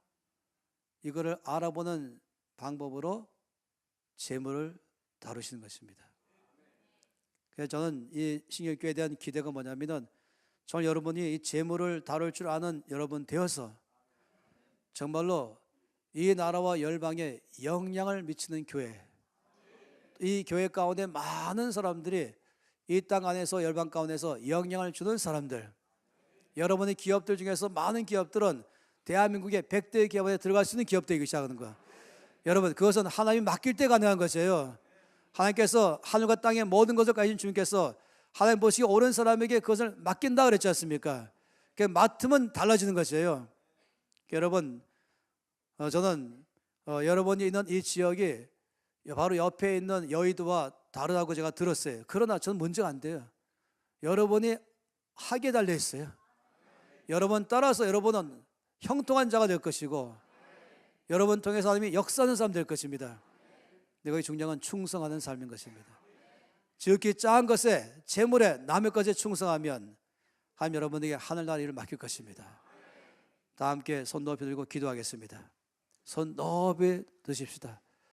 이거를 알아보는 방법으로 재물을 다루시는 것입니다. 그래서 저는 이 신격교회에 대한 기대가 뭐냐면은 정말 여러분이 이 재물을 다룰 줄 아는 여러분 되어서 정말로 이 나라와 열방에 영향을 미치는 교회, 이 교회 가운데 많은 사람들이 이 땅 안에서 열방 가운데서 영향을 주는 사람들, 여러분의 기업들 중에서 많은 기업들은 대한민국의 100대 기업에 들어갈 수 있는 기업들이기 시작하는 거야. 여러분 그것은 하나님이 맡길 때 가능한 것이에요. 하나님께서 하늘과 땅의 모든 것을 가진 주님께서 하나님 보시기 옳은 사람에게 그것을 맡긴다 그랬지 않습니까? 그 맡으면 달라지는 것이에요. 여러분 저는 여러분이 있는 이 지역이 바로 옆에 있는 여의도와 다르다고 제가 들었어요. 그러나 저는 문제가 안 돼요. 여러분이 하기에 달려 있어요. 여러분 따라서 여러분은 형통한 자가 될 것이고 여러분 통해서 하나님이 역사하는 사람 될 것입니다. 근데 거기 중요한 건 충성하는 삶인 것입니다. 지극히 작은 것에 재물에 남의 것에 충성하면 하나님 여러분에게 하늘나라 일을 맡길 것입니다. 다 함께 손 높이 들고 기도하겠습니다. 손 높이 드십시다.